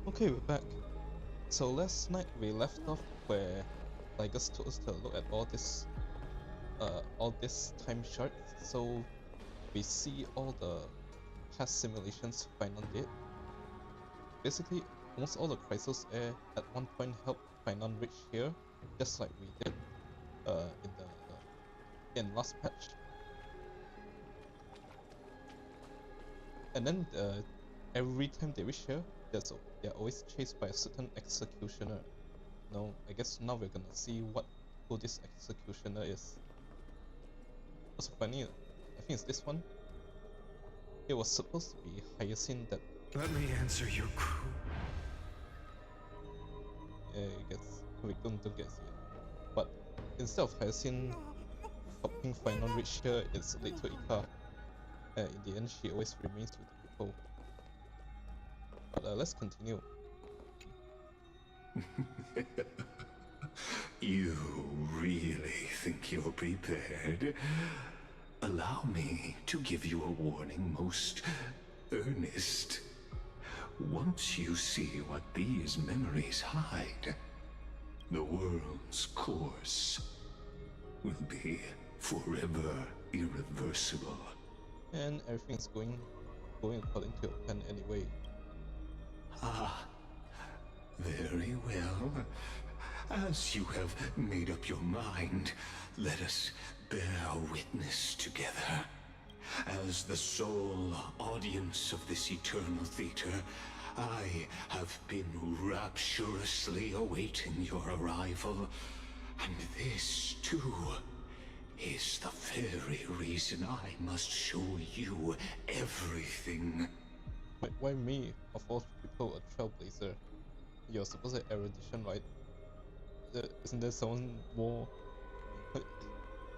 Okay, we're back. So last night we left off where Ligus told us to look at all this time charts. So we see all the past simulations Finon did. Basically, almost all the Chrysos Air at one point helped Finon reach here, just like we did in last patch. And then every time they reach here, they're always chased by a certain executioner. No, I guess now we're gonna see who this executioner is. Also funny, I think it's this one. It was supposed to be Hyacinth that... Let me answer your crew. Yeah, it gets... we don't get it. But instead of Hyacinth helping Finon reach here, it's late to Ika. In the end, she always remains with the people. But let's continue. You really think you're prepared? Allow me to give you a warning, most earnest. Once you see what these memories hide, the world's course will be forever irreversible. And everything's going according to your plan anyway. Ah, very well. As you have made up your mind, let us bear witness together. As the sole audience of this eternal theater, I have been rapturously awaiting your arrival. And this, too, is the very reason I must show you everything. Wait, why me? Of all people, a trailblazer. You're supposed to have erudition, right? Isn't there someone more...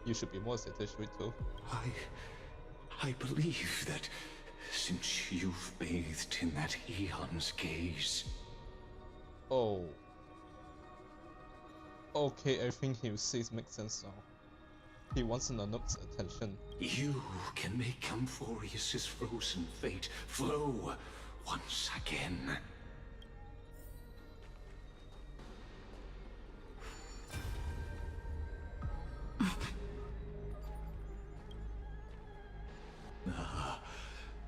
you should be more satisfied too. I believe that since you've bathed in that Eon's gaze... Oh. Okay, everything he says makes sense now. He wants Nanook's attention. You can make Amphorius's frozen fate flow once again.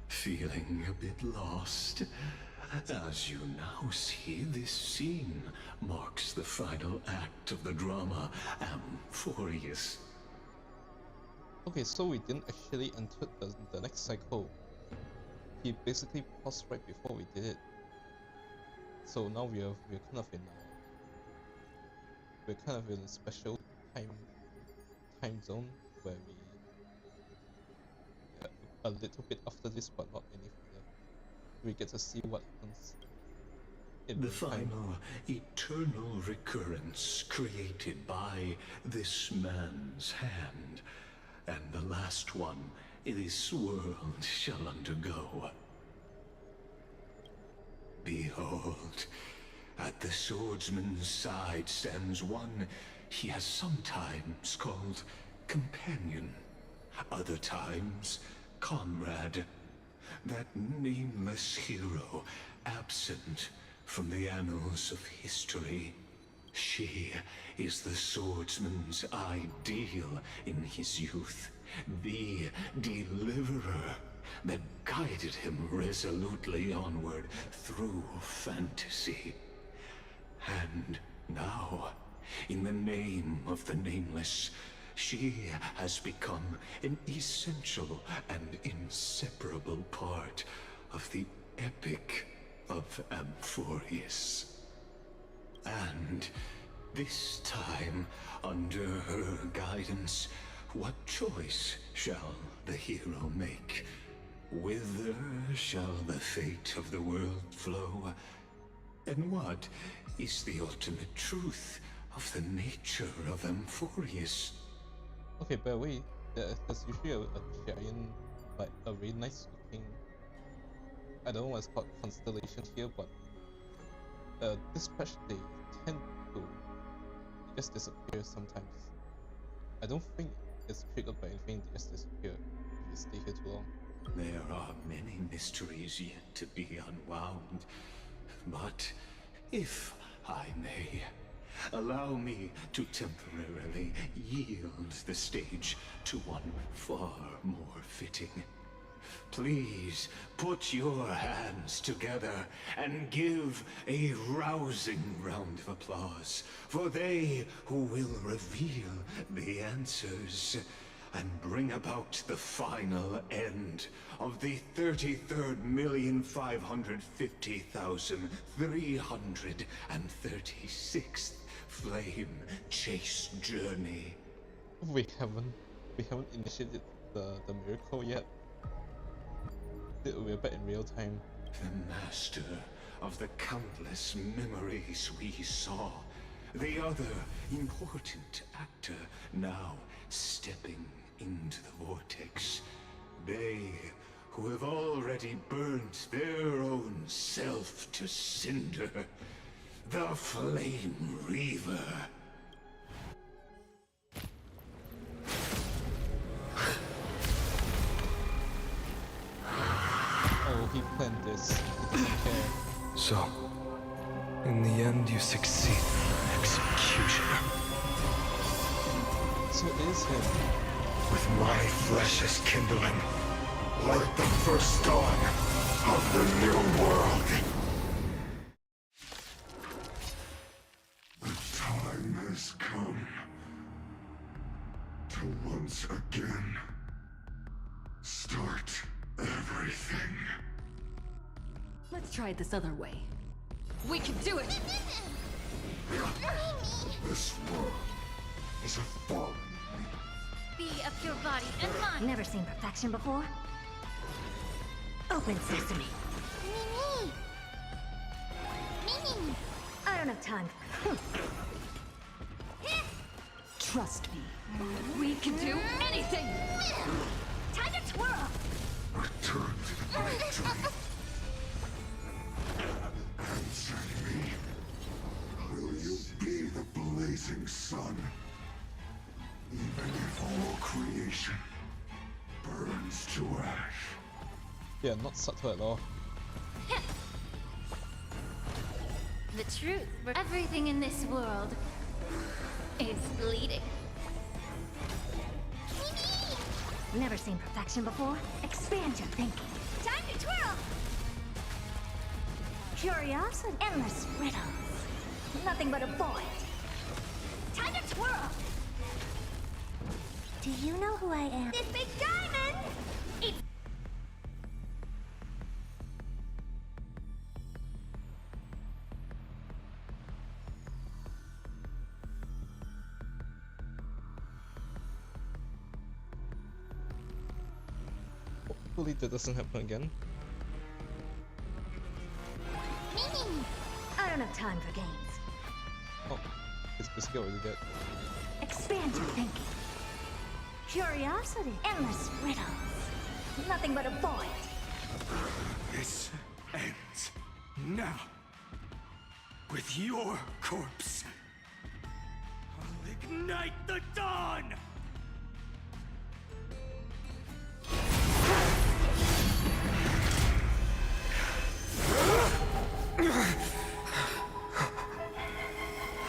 Feeling a bit lost? As you now see, this scene marks the final act of the drama Amphorius. Okay, so we didn't actually enter the next cycle. He basically paused right before we did it. So now we're kind of in a special time zone where a little bit after this, but not any further. We get to see what happens. The final eternal recurrence created by this man's hand, and the last one this world shall undergo. Behold, at the swordsman's side stands one he has sometimes called companion, other times comrade, that nameless hero absent from the annals of history. She is the swordsman's ideal in his youth, the deliverer that guided him resolutely onward through fantasy. And now, in the name of the Nameless, she has become an essential and inseparable part of the epic of Amphorius. And this time, under her guidance, what choice shall the hero make? Whither shall the fate of the world flow? And what is the ultimate truth of the nature of Amphorius? Okay, by the way, there's usually a giant, like a really nice looking, I don't know what's called constellation here, but this patch they tend to just disappear sometimes. I don't think it's triggered by anything, they just disappear if you stay here too long. There are many mysteries yet to be unwound, but if I may, allow me to temporarily yield the stage to one far more fitting. Please put your hands together and give a rousing round of applause for they who will reveal the answers and bring about the final end of the 33,550,336th flame chase journey. We haven't initiated the miracle yet. We're back in real time. The master of the countless memories we saw. The other important actor now stepping into the vortex. They who have already burnt their own self to cinder. The Flame Reaver. Oh, he planned this. He doesn't care. So, in the end, you succeed, executioner. So it is him. With my flesh as kindling, like the first dawn of the new world. The time has come to once again start everything. Let's try it this other way. We can do it! This world is a fallen. Be of your body and mind. Never seen perfection before? Open sesame. Mimi! Mimi! I don't have time. Trust me. We can do anything! Time to twirl! Return to the great dream. Answer me. Will you be the blazing sun? Even if all creation burns to ash. Yeah, not subtle at all. The truth for everything in this world is bleeding. Mimi! Never seen perfection before? Expand your thinking. Time to twirl! Curiosity. Endless riddles. Nothing but a void. Time to twirl! Do you know who I am? This big diamond! It's Hopefully that doesn't happen again. Mimi! I don't have time for games. Oh, it's basically already dead. Expand your thinking. Curiosity. Endless riddles. Nothing but a void. This ends now. With your corpse. I'll ignite the dawn!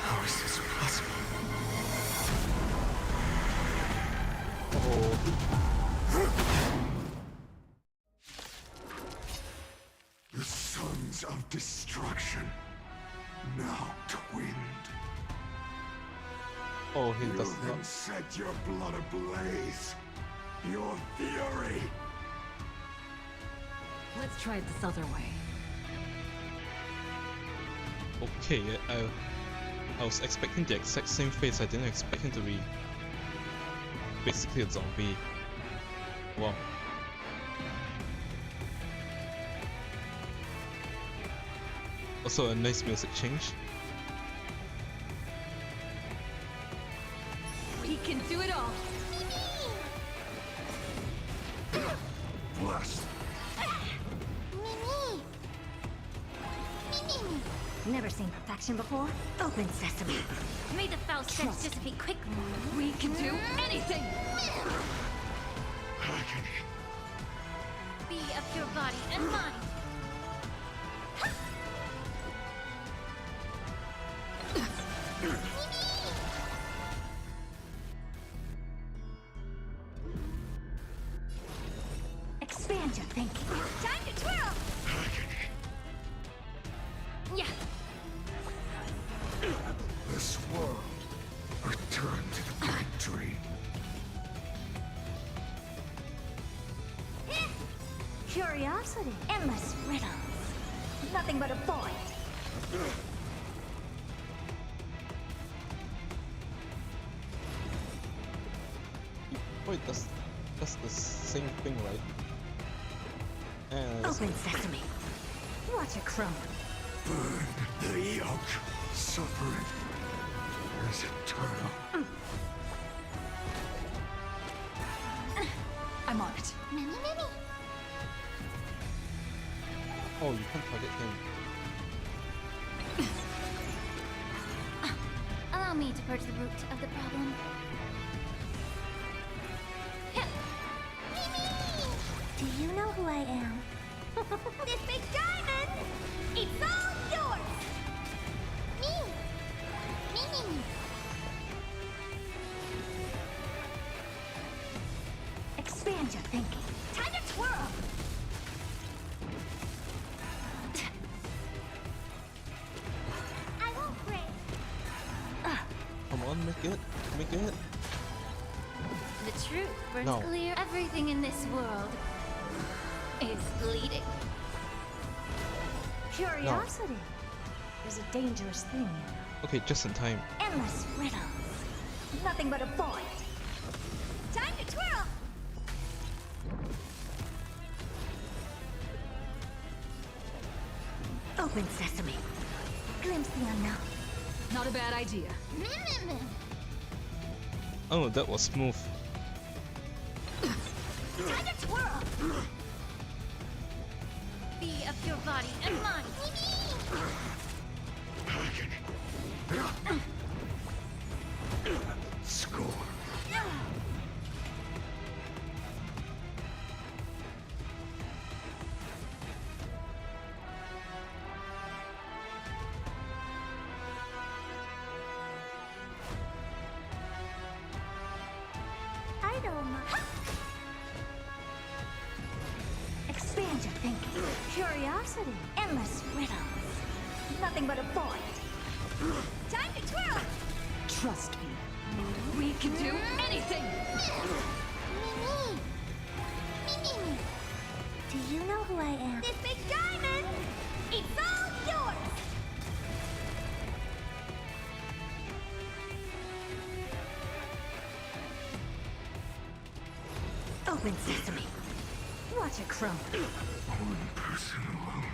How is this possible? The sons of destruction, now twinned. Oh, he does You not. can set your blood ablaze. Your fury. Let's try it this other way. Okay, I was expecting the exact same face. I didn't expect him to be basically a zombie. Wow. Also a nice music change. We can do it all. Blessed. Mimi! Mimi! Never seen perfection before? Open sesame. May the foul stench dissipate quickly. We can do anything. Be of your body and mind. Expand your thinking. Time to twirl! Yeah. This world, return to the great tree. Curiosity. Endless riddles. Nothing but a void. Wait, that's the same thing, right? And Open sesame. Watch it crumble. Burn the yoke. Suffering is eternal. I'm on it. Mimi, Mimi. oh, you can't target him. Allow me to purge the root of the problem. Do you know who I am? This big diamond! It's all yours! Me! Me! Expand your thinking. Time to twirl! I won't break. Come on, make it. Make it. The truth burns No. clear. Everything in this world is bleeding. Curiosity is a dangerous thing, you know. Okay, just in time. Endless riddles. Nothing but a void. Time to twirl! Open sesame. Glimpse the unknown. Not a bad idea. Oh, that was smooth. Time to twirl! Be of your body and mind. Score. I don't know. Expand your thinking. Curiosity. Endless riddles. Nothing but a void. Time to twirl! Trust me. We can do anything. Mimi! Mimi! Do you know who I am? This big diamond! It's all yours! Open sesame. Watch it crumble. One person alone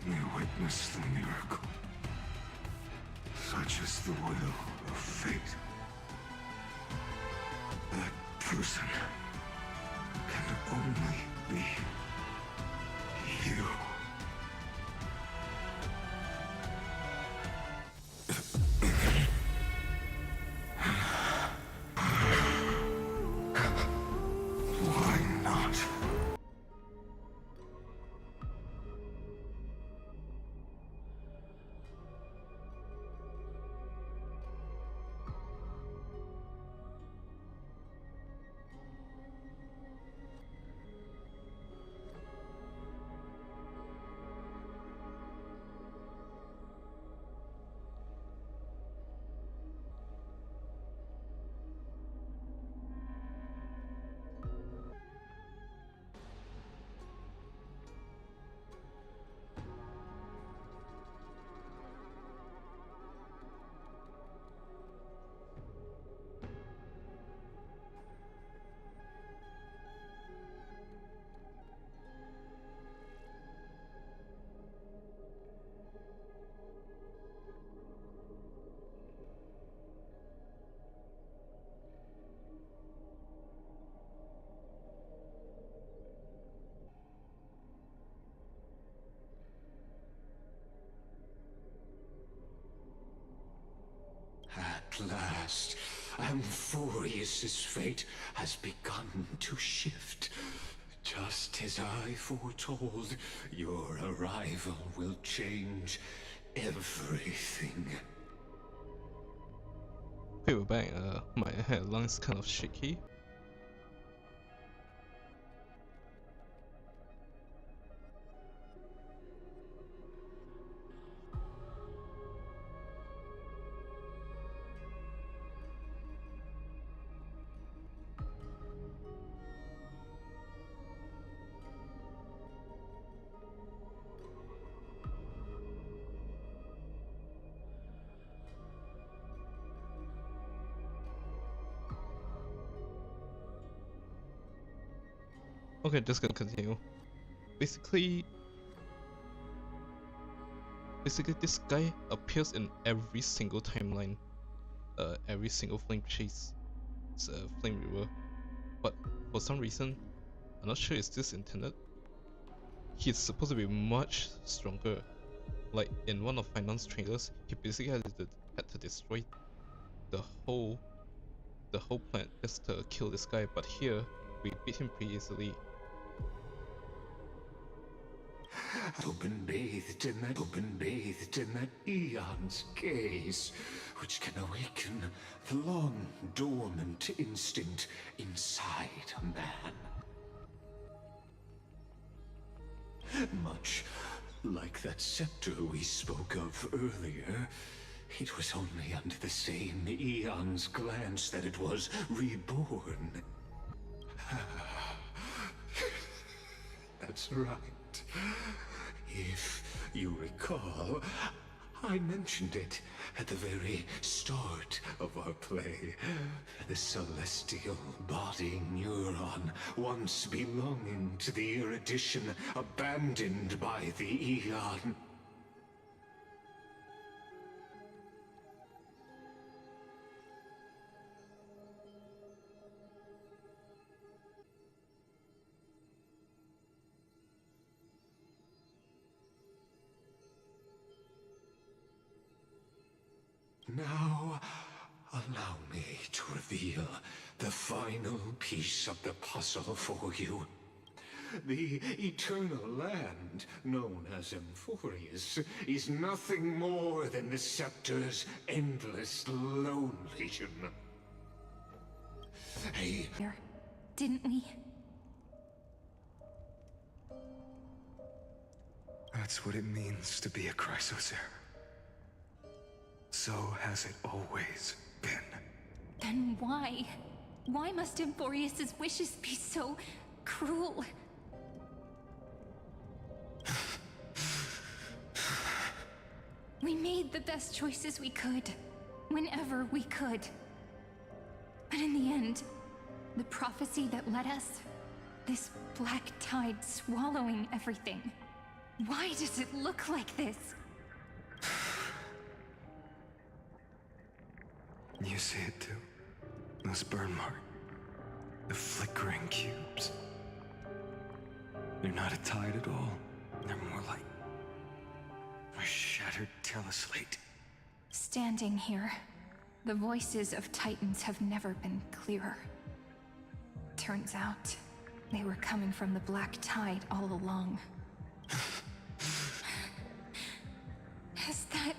may witness the miracle. Such is the will of fate. That person can only be you. Why not? At last, Amphorius's fate has begun to shift. Just as I foretold, your arrival will change everything. Okay, we're back. My lungs kind of shaky. Okay, just gonna continue. Basically, this guy appears in every single timeline, every single flame chase, flame river. But for some reason, I'm not sure is this intended. He's supposed to be much stronger. Like in one of Finance trailers, he basically had to destroy the whole planet just to kill this guy. But here, we beat him pretty easily. Open-bathed in that eon's gaze, which can awaken the long-dormant instinct inside a man. Much like that scepter we spoke of earlier, it was only under the same eon's glance that it was reborn. That's right. If you recall, I mentioned it at the very start of our play. The celestial body neuron, once belonging to the erudition, abandoned by the eon. Now, allow me to reveal the final piece of the puzzle for you. The eternal land, known as Amphorius, is nothing more than the scepter's endless lone legion. Didn't we? That's what it means to be a Chrysocer. So has it always been. Then why? Why must Amphorius's wishes be so cruel? We made the best choices we could, whenever we could. But in the end, the prophecy that led us, this black tide swallowing everything. Why does it look like this? You see it too? Those burn marks. The flickering cubes. They're not a tide at all. They're more like a shattered teleslate. Standing here, the voices of Titans have never been clearer. Turns out, they were coming from the black tide all along. Is that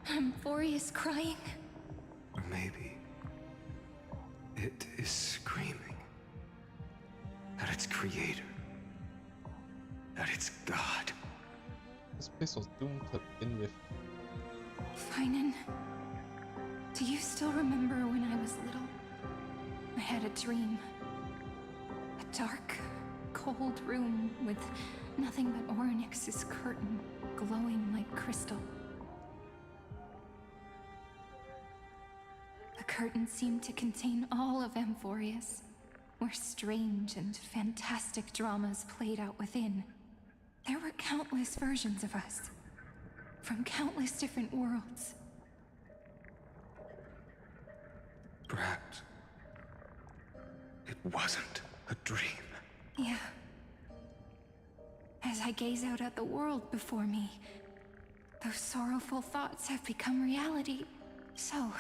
Amphorius crying? Or maybe it is screaming at its creator, at its god. This place was doomed to begin with. Finan, do you still remember when I was little? I had a dream. A dark, cold room with nothing but Orynyx's curtain glowing like crystal. The curtain seemed to contain all of Amphorius, where strange and fantastic dramas played out within. There were countless versions of us, from countless different worlds. Perhaps it wasn't a dream. Yeah. As I gaze out at the world before me, those sorrowful thoughts have become reality. So,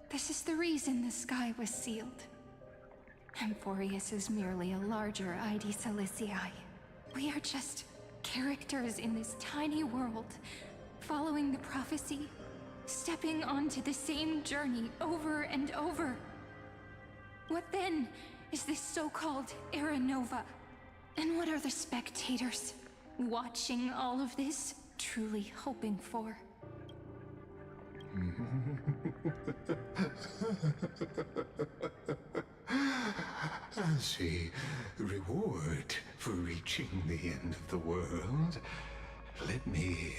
This is the reason the sky was sealed. Amphorius is merely a larger ID Silicii. We are just characters in this tiny world, following the prophecy, stepping onto the same journey over and over. What then is this so-called Era Nova? And what are the spectators watching all of this truly hoping for? As a reward for reaching the end of the world, let me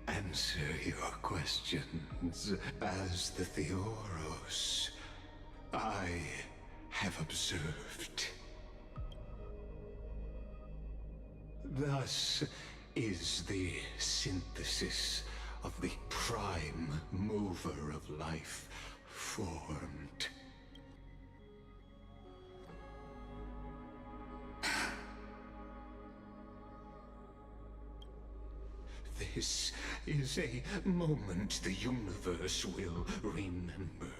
answer your questions. As the Theoros, I have observed. Thus is the synthesis of the prime mover of life formed. This is a moment the universe will remember.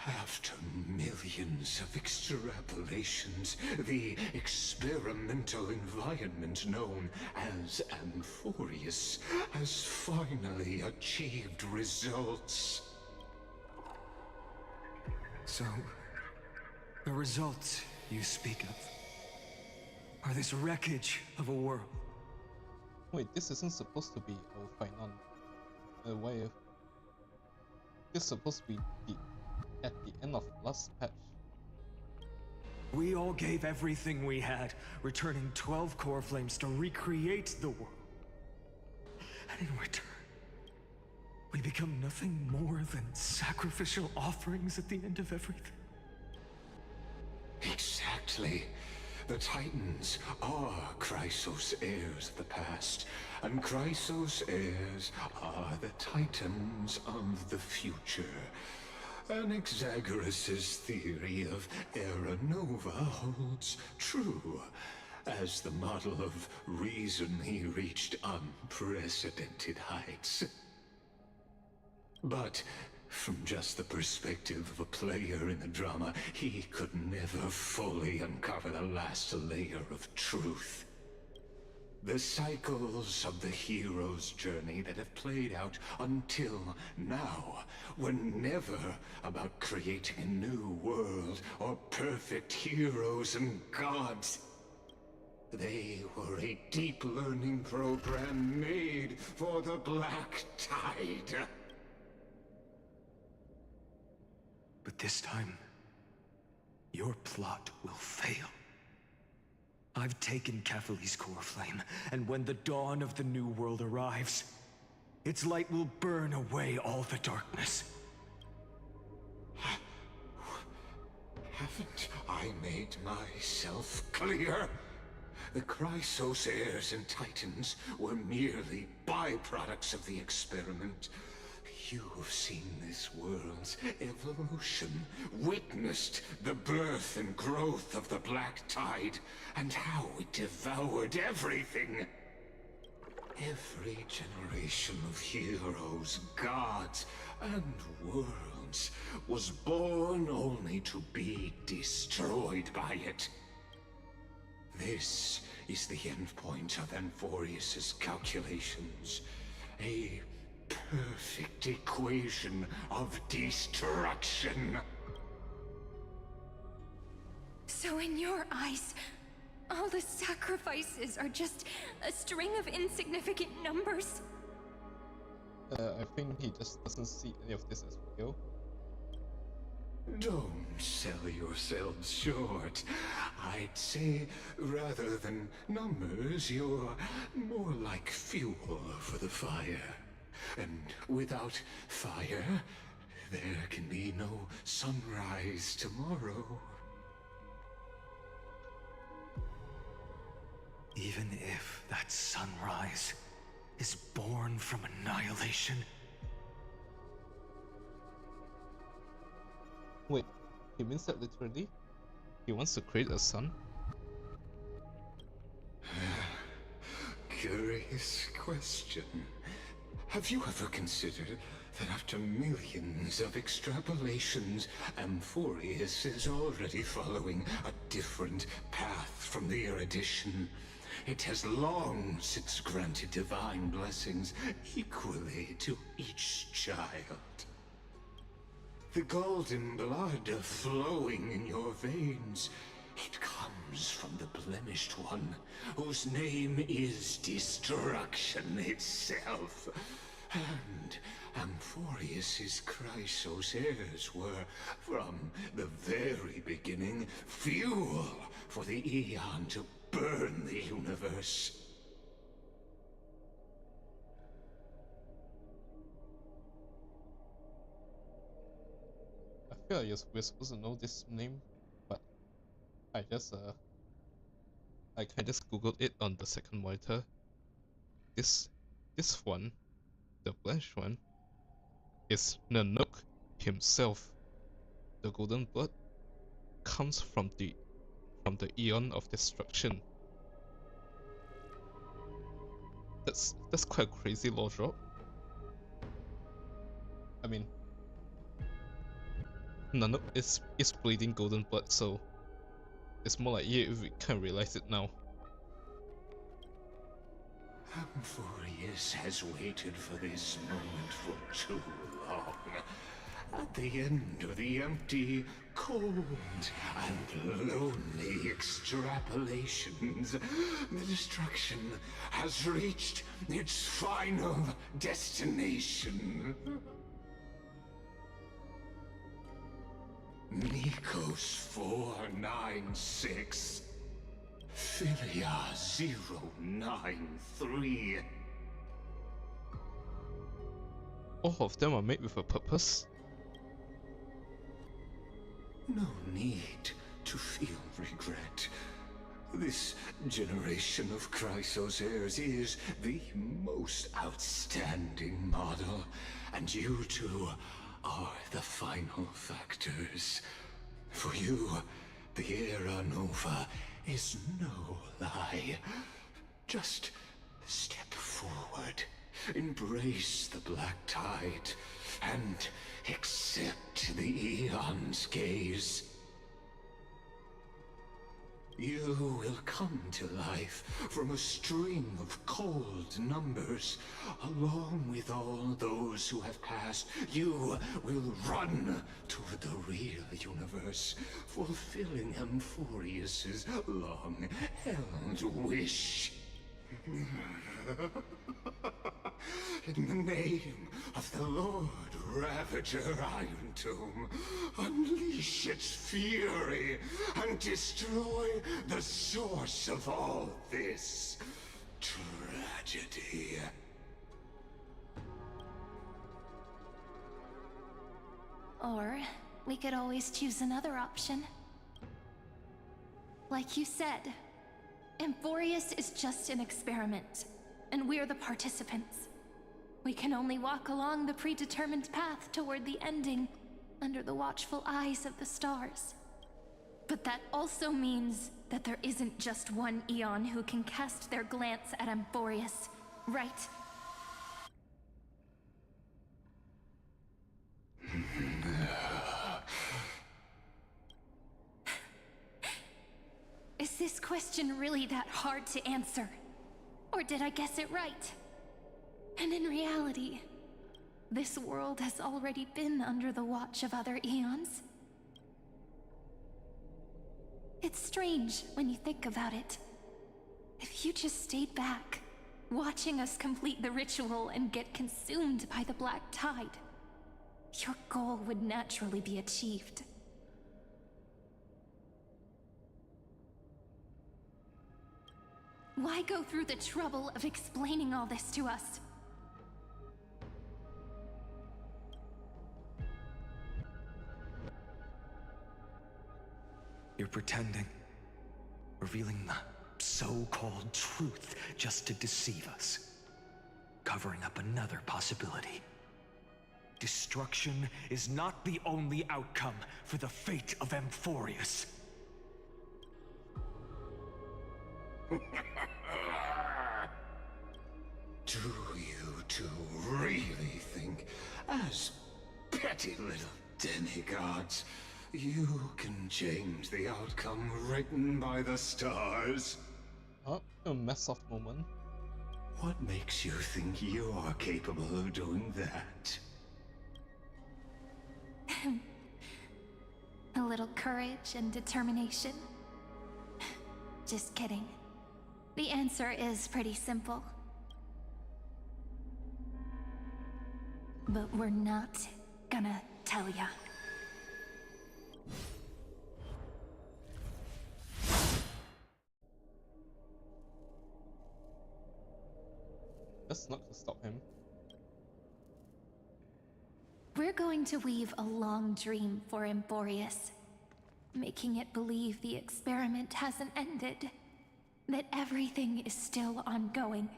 After millions of extrapolations, the experimental environment known as Amphorius has finally achieved results. So, the results you speak of are this wreckage of a world. Wait, this isn't supposed to be our final. Why? This is supposed to be at the end of last patch. We all gave everything we had, returning 12 core flames to recreate the world. And in return, we become nothing more than sacrificial offerings at the end of everything. Exactly. The Titans are Chrysos heirs of the past, and Chrysos heirs are the Titans of the future. Anaxagoras' theory of Era Nova holds true, as the model of reason he reached unprecedented heights. But from just the perspective of a player in the drama, he could never fully uncover the last layer of truth. The cycles of the hero's journey that have played out until now were never about creating a new world or perfect heroes and gods. They were a deep learning program made for the Black Tide. But this time, your plot will fail. I've taken Catholi's core flame, and when the dawn of the new world arrives, its light will burn away all the darkness. Haven't I made myself clear? The Chrysos heirs and Titans were merely byproducts of the experiment. You've seen this world's evolution, witnessed the birth and growth of the Black Tide, and how it devoured everything. Every generation of heroes, gods, and worlds was born only to be destroyed by it. This is the endpoint of Amphorius' calculations. A perfect equation of destruction. So in your eyes, all the sacrifices are just a string of insignificant numbers? I think he just doesn't see any of this as real. Don't sell yourselves short. I'd say, rather than numbers, you're more like fuel for the fire. And without fire, there can be no sunrise tomorrow. Even if that sunrise is born from annihilation. Wait, he means that literally? He wants to create a sun? Curious question. Have you ever considered that after millions of extrapolations, Amphorius is already following a different path from the erudition. It has long since granted divine blessings equally to each child. The golden blood flowing in your veins, it comes from the blemished one, whose name is destruction itself. And Amphorius's Chrysos heirs were, from the very beginning, fuel for the Aeon to burn the universe. I feel like we're supposed to know this name, but I just just googled it on the second monitor. This one, the blanched one, is Nanook himself. The golden blood comes from the Eon of Destruction. That's quite a crazy lore drop. I mean, Nanook is bleeding golden blood, so it's more like, yeah, we can realize it now. Amphorius has waited for this moment for too long. At the end of the empty, cold, and lonely extrapolations, the destruction has reached its final destination. Nikos 496. Philia 093. All of them are made with a purpose. No need to feel regret. This generation of Chrysos heirs is the most outstanding model, and you two are the final factors. For you, the Era Nova is no lie. Just step forward, embrace the black tide, and accept the Aeon's gaze. You will come to life from a string of cold numbers. Along with all those who have passed, you will run toward the real universe, fulfilling Amphorius's long-held wish. In the name of the Lord Ravager Iron Tomb, unleash its fury and destroy the source of all this tragedy. Or we could always choose another option. Like you said, Amphorius is just an experiment, and we're the participants. We can only walk along the predetermined path toward the ending, under the watchful eyes of the stars. But that also means that there isn't just one Aeon who can cast their glance at Amphorius, right? Is this question really that hard to answer? Or did I guess it right? And in reality, this world has already been under the watch of other Aeons. It's strange when you think about it. If you just stayed back, watching us complete the ritual and get consumed by the black tide, your goal would naturally be achieved. Why go through the trouble of explaining all this to us? You're pretending, revealing the so-called truth just to deceive us, covering up another possibility. Destruction is not the only outcome for the fate of Amphorius. Do you two really think As petty little demigods, you can change the outcome written by the stars. Oh, a mess of moment. What makes you think you're capable of doing that? A little courage and determination. Just kidding. The answer is pretty simple. But we're not gonna tell ya. That's not gonna stop him. We're going to weave a long dream for Emborius, making it believe the experiment hasn't ended, that everything is still ongoing.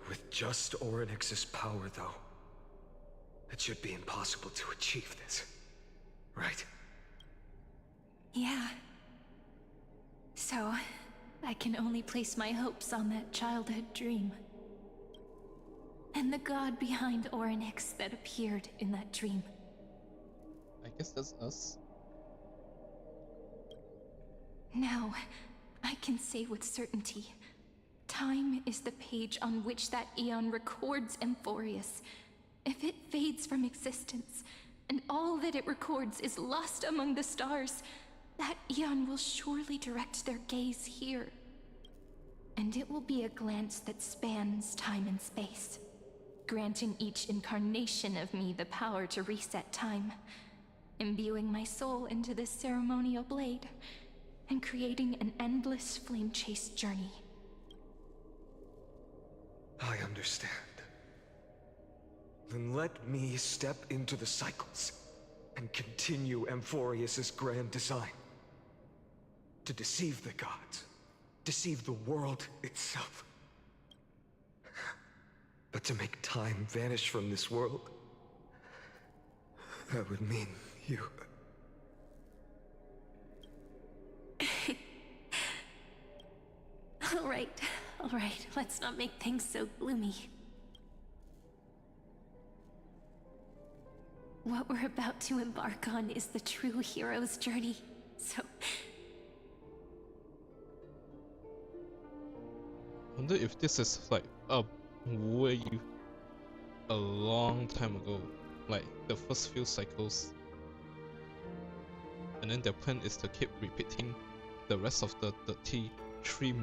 With just Orynyx's power, though, it should be impossible to achieve this, right? Yeah. So, I can only place my hopes on that childhood dream. And the god behind Orynyx that appeared in that dream. I guess that's us. Now, I can say with certainty, time is the page on which that eon records Emborius. If it fades from existence, and all that it records is lost among the stars, that eon will surely direct their gaze here. And it will be a glance that spans time and space, granting each incarnation of me the power to reset time, imbuing my soul into this ceremonial blade, and creating an endless flame-chased journey. I understand. Then let me step into the cycles and continue Amphorius's grand design. To deceive the gods, deceive the world itself. But to make time vanish from this world, that would mean you. All right, let's not make things so gloomy. What we're about to embark on is the true hero's journey, so... I wonder if this is like a long time ago, like the first few cycles, and then their plan is to keep repeating the rest of the 33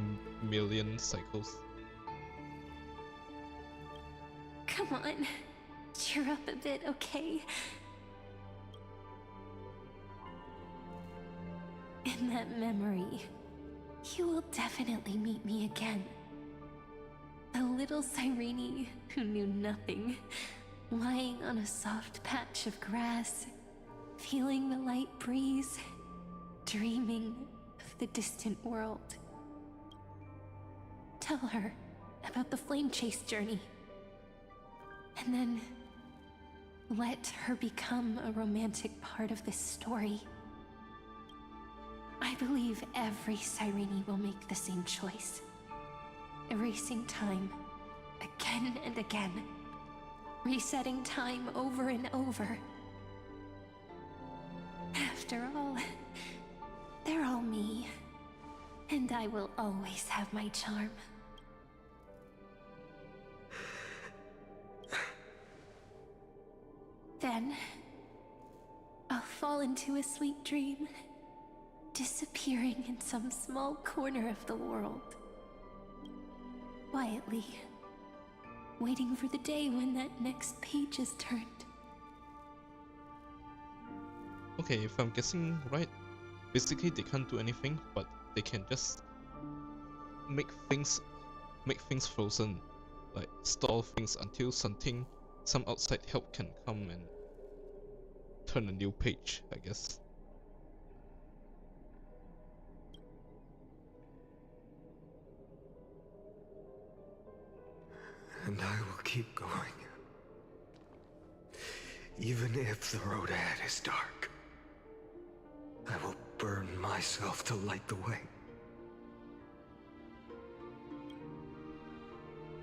million cycles. Come on, cheer up a bit, okay? In that memory, you will definitely meet me again. A little Cyrene who knew nothing, lying on a soft patch of grass, feeling the light breeze, dreaming of the distant world. Tell her about the flame chase journey. And then let her become a romantic part of this story. I believe every Cyrene will make the same choice. Erasing time again and again. Resetting time over and over. After all, they're all me. And I will always have my charm. Then, I'll fall into a sweet dream, disappearing in some small corner of the world. Quietly, waiting for the day when that next page is turned. Okay, if I'm guessing right, basically they can't do anything, but they can just make things frozen, like stall things until some outside help can come and turn a new page, I guess. And I will keep going. Even if the road ahead is dark, I will burn myself to light the way.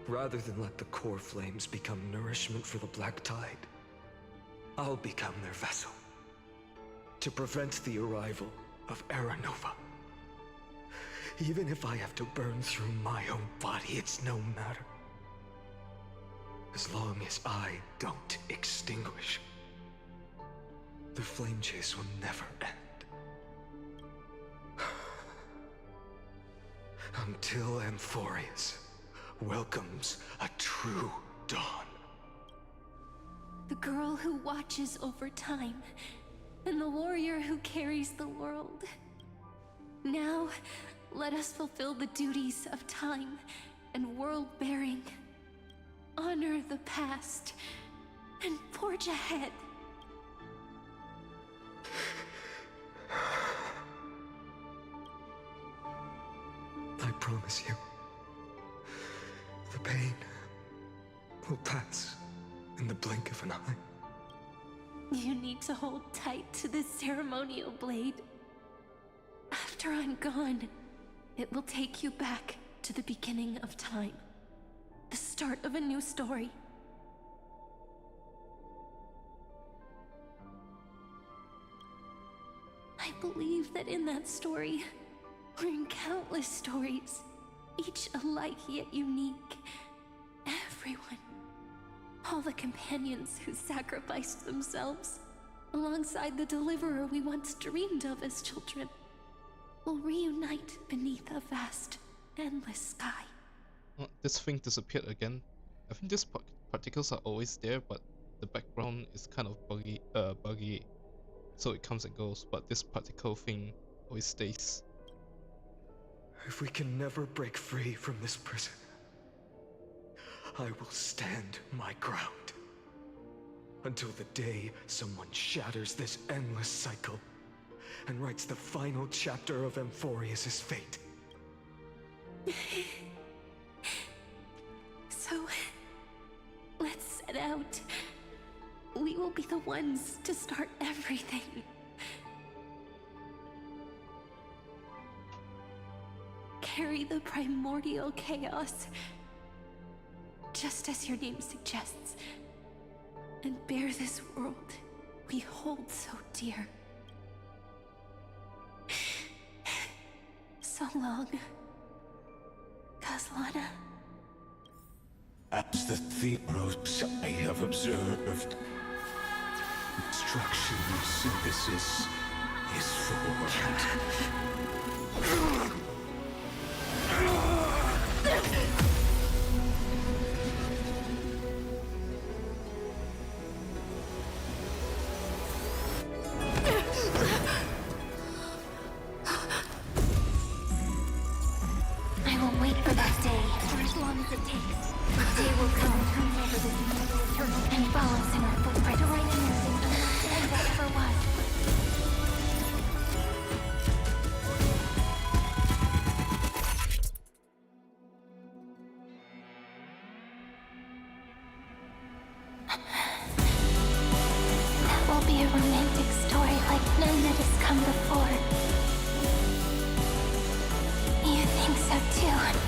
Rather than let the core flames become nourishment for the Black Tide, I'll become their vessel. To prevent the arrival of Era Nova. Even if I have to burn through my own body, it's no matter. As long as I don't extinguish, the flame chase will never end. Until Amphorius welcomes a true dawn. The girl who watches over time, and the warrior who carries the world. Now, let us fulfill the duties of time and world-bearing. Honor the past, and forge ahead. I promise you, the pain will pass in the blink of an eye. You need to hold tight to this ceremonial blade. After I'm gone, it will take you back to the beginning of time. The start of a new story. I believe that in that story, or in countless stories, each alike yet unique, everyone, all the companions who sacrificed themselves, alongside the deliverer we once dreamed of as children, will reunite beneath a vast, endless sky. This thing disappeared again. I think these particles are always there, but the background is kind of buggy, so it comes and goes, but this particle thing always stays. If we can never break free from this prison, I will stand my ground. Until the day someone shatters this endless cycle and writes the final chapter of Amphorius' fate. So, let's set out. We will be the ones to start everything. Carry the primordial chaos, just as your name suggests, and bear this world we hold so dear. So long, Kazlana. As the Theros I have observed, instruction synthesis is formed. I will wait for that day, for as long as it takes. The day will come, turns over this mortal eternal, and follows in our footprint to write anything unless that ever was. That will be a romantic story like none that has come before. You think so too, right?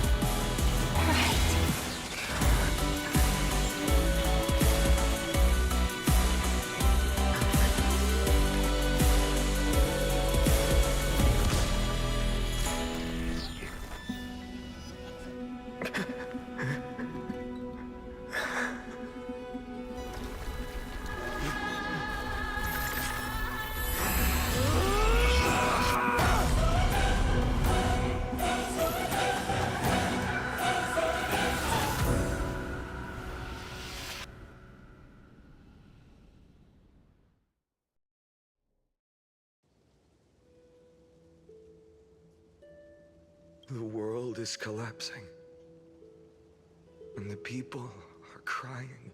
The world is collapsing. And the people are crying.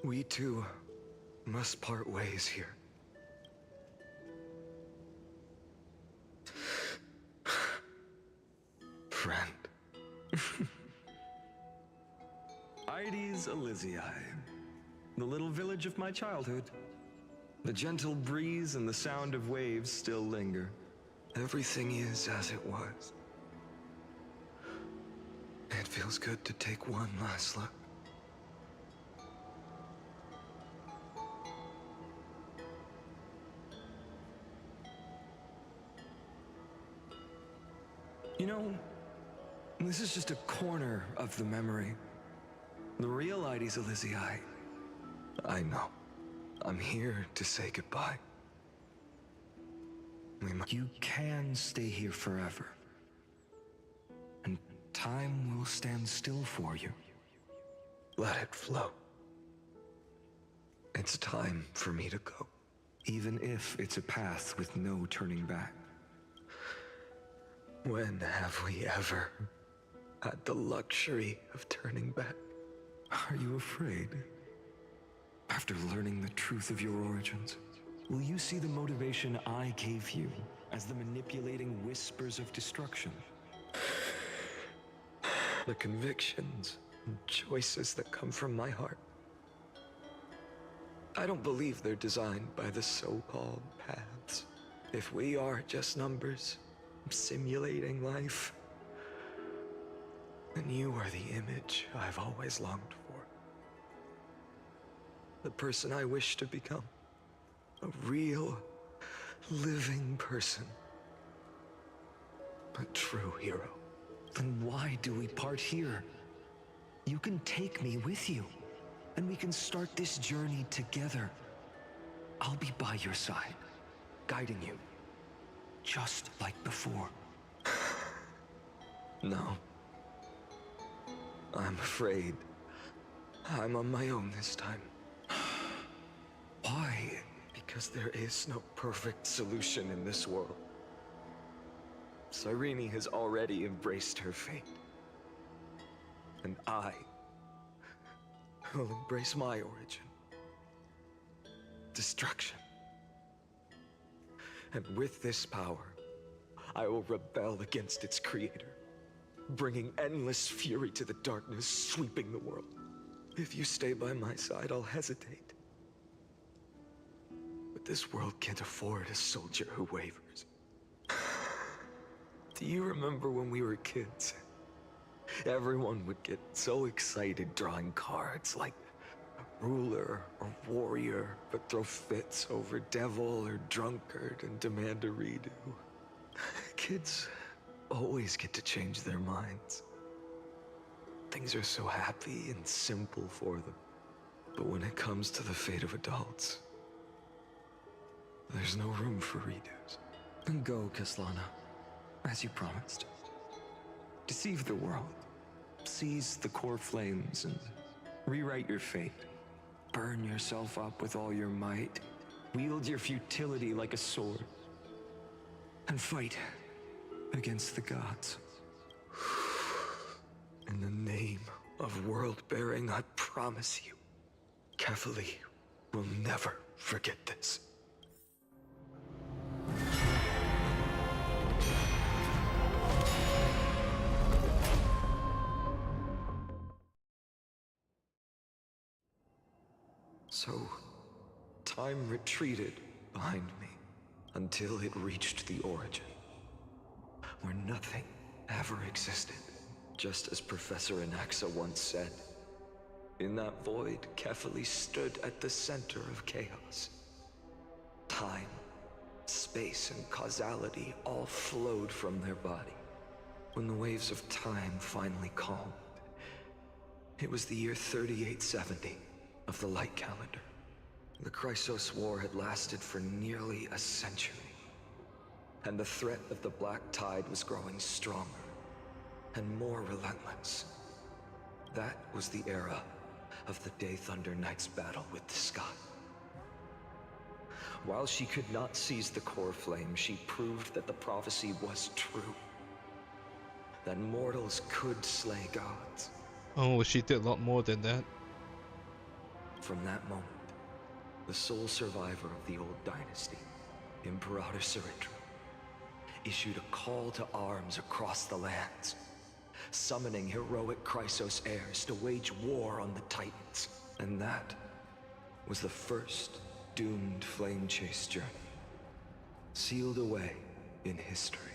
We too must part ways here. Friend. Ides Elysiae, the little village of my childhood. The gentle breeze and the sound of waves still linger. Everything is as it was. It feels good to take one last look. You know, this is just a corner of the memory. The real Ides Elysiae. I know. I'm here to say goodbye. You can stay here forever. And time will stand still for you. Let it flow. It's time for me to go. Even if it's a path with no turning back. When have we ever had the luxury of turning back? Are you afraid? After learning the truth of your origins, will you see the motivation I gave you as the manipulating whispers of destruction? The convictions and choices that come from my heart. I don't believe they're designed by the so-called paths. If we are just numbers, simulating life, then you are the image I've always longed for. The person I wish to become. A real, living person. A true hero. Then why do we part here? You can take me with you, and we can start this journey together. I'll be by your side, guiding you, just like before. No. I'm afraid I'm on my own this time. Why? Because there is no perfect solution in this world. Cyrene has already embraced her fate. And I will embrace my origin. Destruction. And with this power, I will rebel against its creator, bringing endless fury to the darkness sweeping the world. If you stay by my side, I'll hesitate. But this world can't afford a soldier who wavers. Do you remember when we were kids? Everyone would get so excited drawing cards like ruler or warrior, but throw fits over devil or drunkard and demand a redo. Kids always get to change their minds. Things are so happy and simple for them. But when it comes to the fate of adults, there's no room for redos. Then go, Kaslana, as you promised. Deceive the world. Seize the core flames and rewrite your fate. Burn yourself up with all your might. Wield your futility like a sword. And fight against the gods. In the name of world-bearing, I promise you, Kefali will never forget this. So, time retreated behind me until it reached the origin, where nothing ever existed, just as Professor Anaxa once said. In that void, Kefali stood at the center of chaos. Time, space, and causality all flowed from their body. When the waves of time finally calmed, it was the year 3870 of the light calendar. The Chrysos War had lasted for nearly a century, and the threat of the Black Tide was growing stronger and more relentless. That was the era of the Day Thunder Knight's battle with the sky. While she could not seize the core flame, she proved that the prophecy was true. That mortals could slay gods. Oh, she did a lot more than that. From that moment, the sole survivor of the old dynasty, Imperator Ciritru, issued a call to arms across the lands, summoning heroic Chrysos heirs to wage war on the Titans. And that was the first doomed flame chase journey, sealed away in history.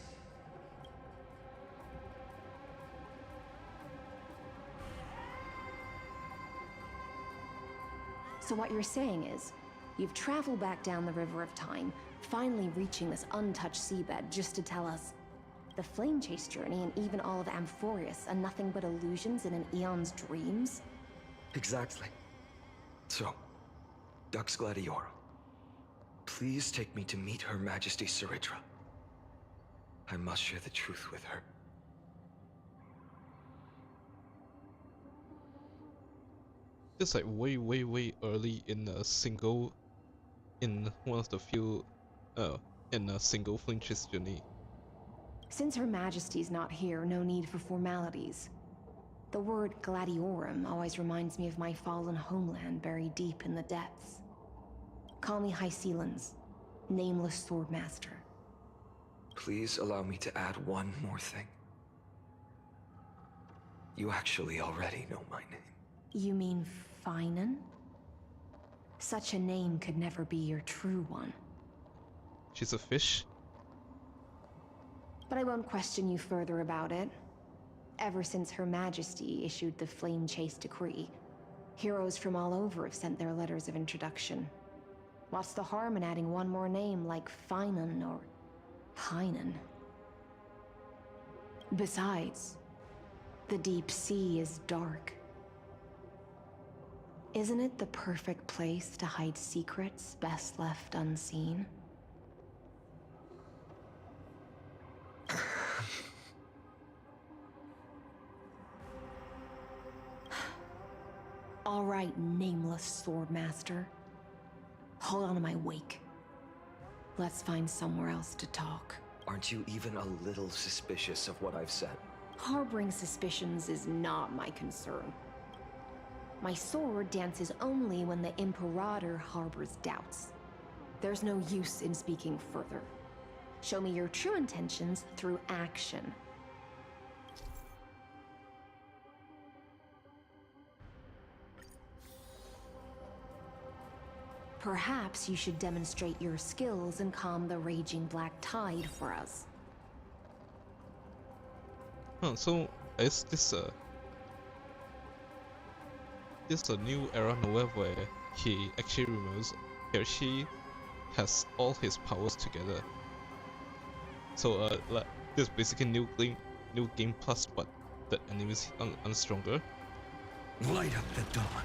So what you're saying is, you've traveled back down the River of Time, finally reaching this untouched seabed just to tell us the Flame Chase journey and even all of Amphorius are nothing but illusions in an Eon's dreams? Exactly. So, Dux Gladiorum, please take me to meet Her Majesty Saridra. I must share the truth with her. Just like way early in one of the few, in a single Flame Chase journey. Since Her Majesty's not here, no need for formalities. The word Gladiorum always reminds me of my fallen homeland buried deep in the depths. Call me High Sealans, nameless swordmaster. Please allow me to add one more thing. You actually already know my name. You mean Finan? Such a name could never be your true one. She's a fish? But I won't question you further about it. Ever since Her Majesty issued the Flame Chase decree, heroes from all over have sent their letters of introduction. What's the harm in adding one more name like Finan or Hynan? Besides, the deep sea is dark. Isn't it the perfect place to hide secrets best left unseen? All right, nameless swordmaster. Hold on to my wake. Let's find somewhere else to talk. Aren't you even a little suspicious of what I've said? Harboring suspicions is not my concern. My sword dances only when the Imperator harbors doubts. There's no use in speaking further. Show me your true intentions through action. Perhaps you should demonstrate your skills and calm the raging black tide for us. So is this a new era novel where he actually removes Hershey has all his powers together. So like this basically new game plus, but the enemies are stronger. Light up the dawn.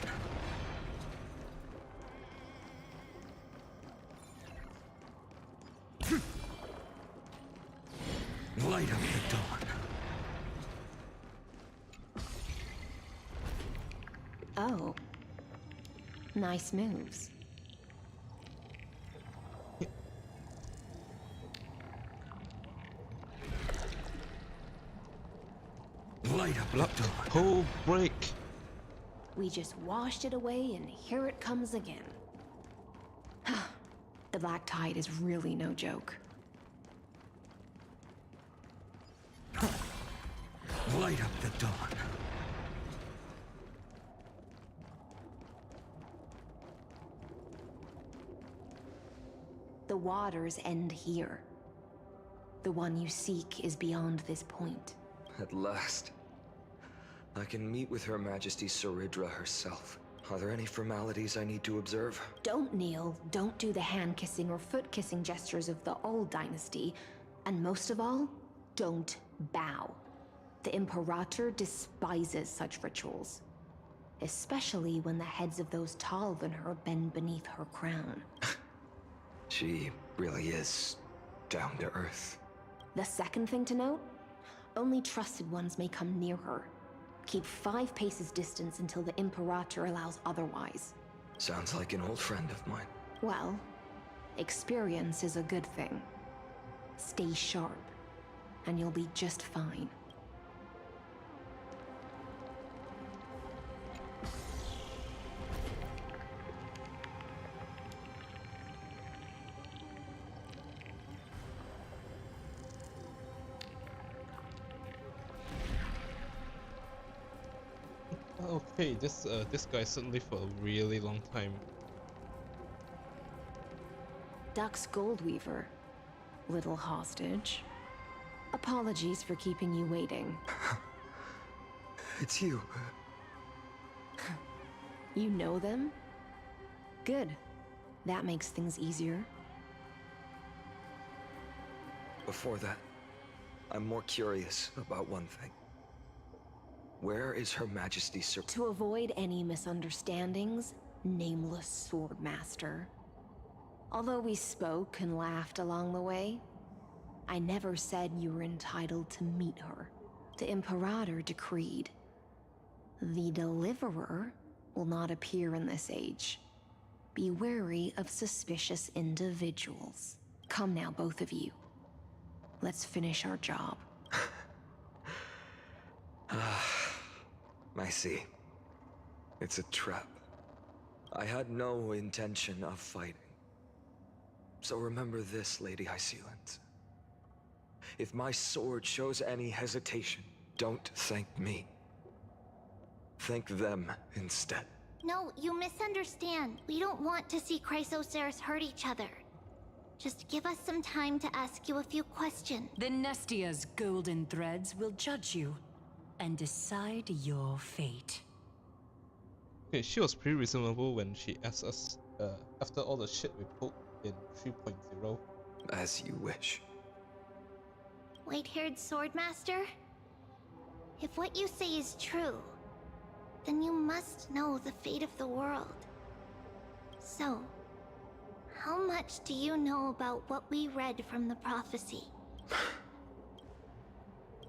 Light up the dawn. Oh. Nice moves. Light up the dawn. Oh, break! We just washed it away and here it comes again. The black tide is really no joke. Light up the dawn. The waters end here. The one you seek is beyond this point. At last. I can meet with Her Majesty Saridra herself. Are there any formalities I need to observe? Don't kneel, don't do the hand-kissing or foot-kissing gestures of the old dynasty, and most of all, don't bow. The Imperator despises such rituals, especially when the heads of those taller than her bend beneath her crown. She really is down to earth. The second thing to note, only trusted ones may come near her. Keep 5 paces distance until the Imperator allows otherwise. Sounds like an old friend of mine. Well, experience is a good thing. Stay sharp, and you'll be just fine. Okay, this guy certainly for a really long time. Dux Goldweaver, little hostage. Apologies for keeping you waiting. It's you. You know them? Good. That makes things easier. Before that, I'm more curious about one thing. Where is Her Majesty Sir? To avoid any misunderstandings, nameless Swordmaster. Although we spoke and laughed along the way, I never said you were entitled to meet her. The Imperator decreed. The Deliverer will not appear in this age. Be wary of suspicious individuals. Come now, both of you. Let's finish our job. I see. It's a trap. I had no intention of fighting. So remember this, Lady Hysealant. If my sword shows any hesitation, don't thank me. Thank them instead. No, you misunderstand. We don't want to see Chrysoceras hurt each other. Just give us some time to ask you a few questions. The Nestia's golden threads will judge you and decide your fate. Okay, she was pretty reasonable when she asked us after all the shit we pulled in 3.0. As you wish. White-haired Swordmaster? If what you say is true, then you must know the fate of the world. So, how much do you know about what we read from the prophecy?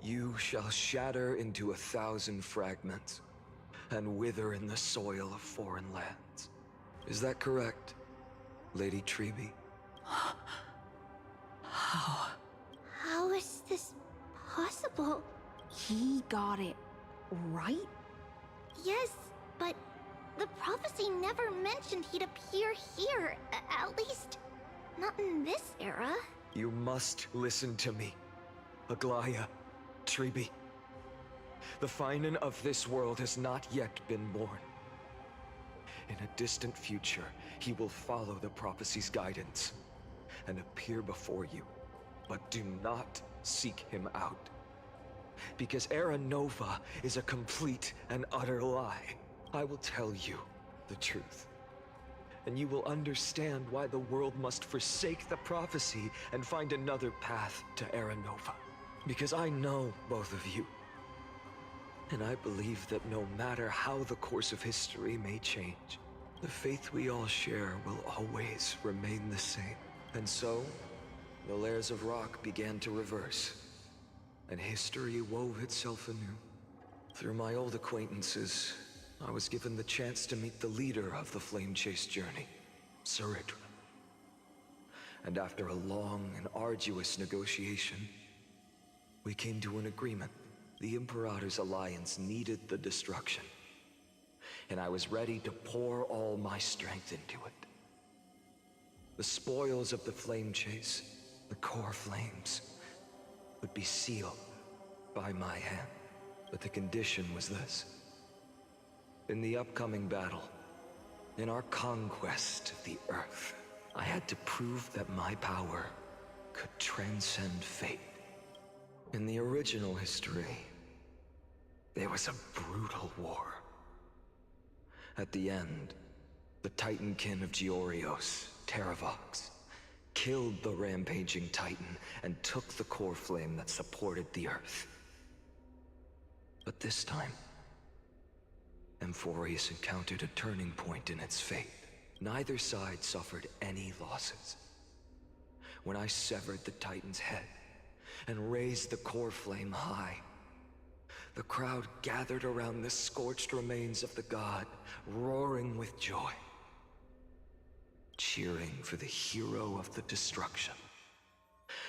You shall shatter into 1,000 fragments and wither in the soil of foreign lands. Is that correct, Lady Treby? How? How is this possible? He got it right? Yes, but the prophecy never mentioned he'd appear here. At least, not in this era. You must listen to me, Aglaya, Treby. The Finan of this world has not yet been born. In a distant future, he will follow the prophecy's guidance and appear before you. But do not seek him out. Because Era Nova is a complete and utter lie. I will tell you the truth. And you will understand why the world must forsake the prophecy and find another path to Era Nova. Because I know both of you. And I believe that no matter how the course of history may change, the faith we all share will always remain the same. And so, the layers of rock began to reverse, and history wove itself anew. Through my old acquaintances, I was given the chance to meet the leader of the Flame Chase journey, Saridra. And after a long and arduous negotiation, we came to an agreement. The Imperator's alliance needed the destruction, and I was ready to pour all my strength into it. The spoils of the Flame Chase, the core flames, would be sealed by my hand. But the condition was this. In the upcoming battle, in our conquest of the Earth, I had to prove that my power could transcend fate. In the original history, there was a brutal war. At the end, the Titankin of Georios, Terravox, killed the rampaging Titan and took the core flame that supported the Earth. But this time, Amphorius encountered a turning point in its fate. Neither side suffered any losses. When I severed the Titan's head and raised the core flame high, the crowd gathered around the scorched remains of the god, roaring with joy, cheering for the hero of the destruction,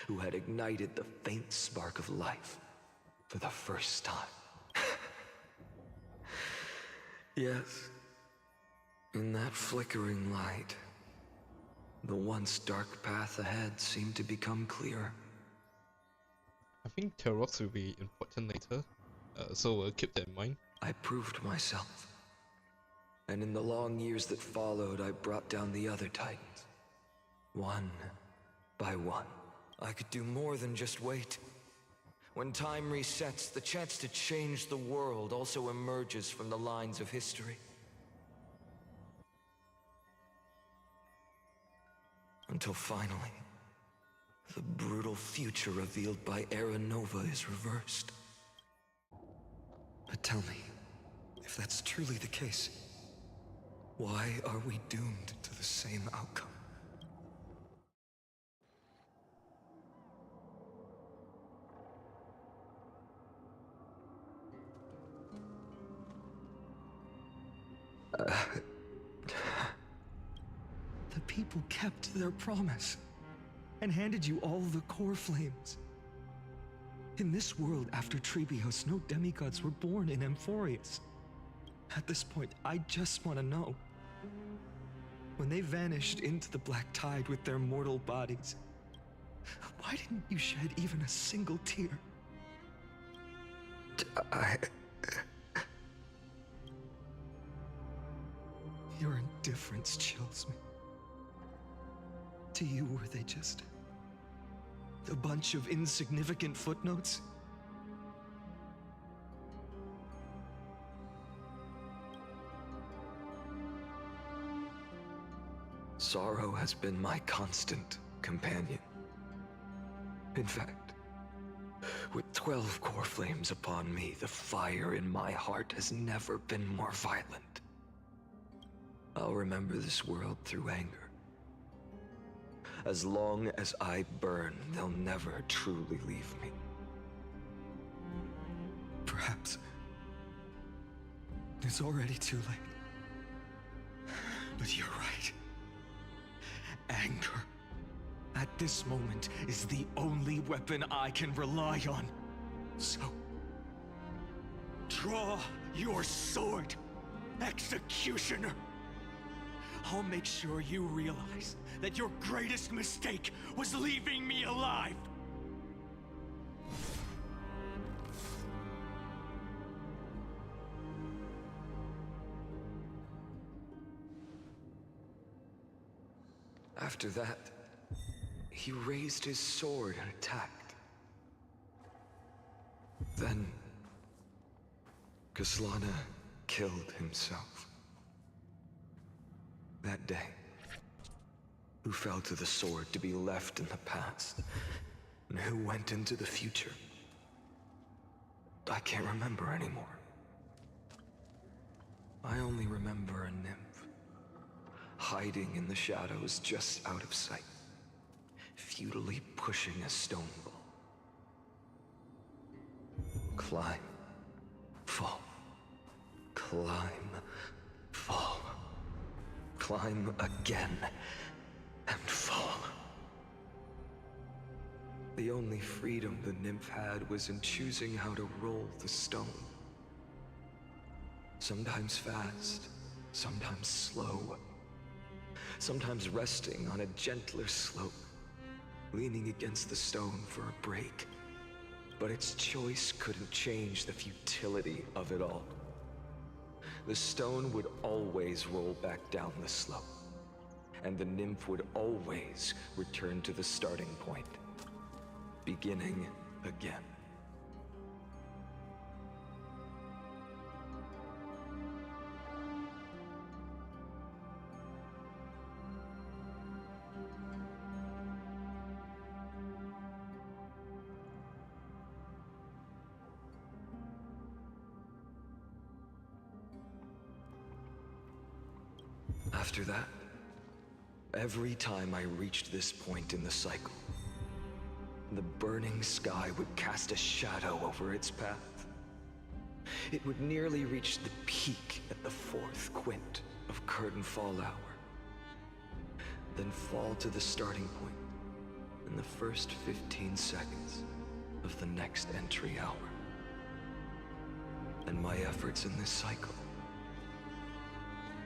who had ignited the faint spark of life for the first time. Yes, in that flickering light, the once dark path ahead seemed to become clearer. I think Terrox will be important later, so keep that in mind. I proved myself. And in the long years that followed, I brought down the other Titans. One by one. I could do more than just wait. When time resets, the chance to change the world also emerges from the lines of history. Until finally, the brutal future revealed by Era Nova is reversed. But tell me, if that's truly the case, why are we doomed to the same outcome? The people kept their promise and handed you all the core flames. In this world after Trebios, no demigods were born in Amphorius. At this point, I just want to know. When they vanished into the black tide with their mortal bodies, why didn't you shed even a single tear? Your indifference chills me. To you, were they just a bunch of insignificant footnotes? Sorrow has been my constant companion. In fact, with 12 core flames upon me, the fire in my heart has never been more violent. I'll remember this world through anger. As long as I burn, they'll never truly leave me. Perhaps it's already too late. But you're right. Anger, at this moment, is the only weapon I can rely on. So, draw your sword, Executioner! I'll make sure you realize that your greatest mistake was leaving me alive! After that, he raised his sword and attacked. Then, Kaslana killed himself. That day, who fell to the sword to be left in the past, and who went into the future, I can't remember anymore. I only remember a nymph, hiding in the shadows just out of sight, futilely pushing a stone ball. Climb, fall, climb, fall, climb again, and fall. The only freedom the nymph had was in choosing how to roll the stone. Sometimes fast, sometimes slow. Sometimes resting on a gentler slope, leaning against the stone for a break. But its choice couldn't change the futility of it all. The stone would always roll back down the slope, and the nymph would always return to the starting point, beginning again. After that, every time I reached this point in the cycle, the burning sky would cast a shadow over its path. It would nearly reach the peak at the 4th quint of curtain fall hour, then fall to the starting point in the first 15 seconds of the next entry hour. And my efforts in this cycle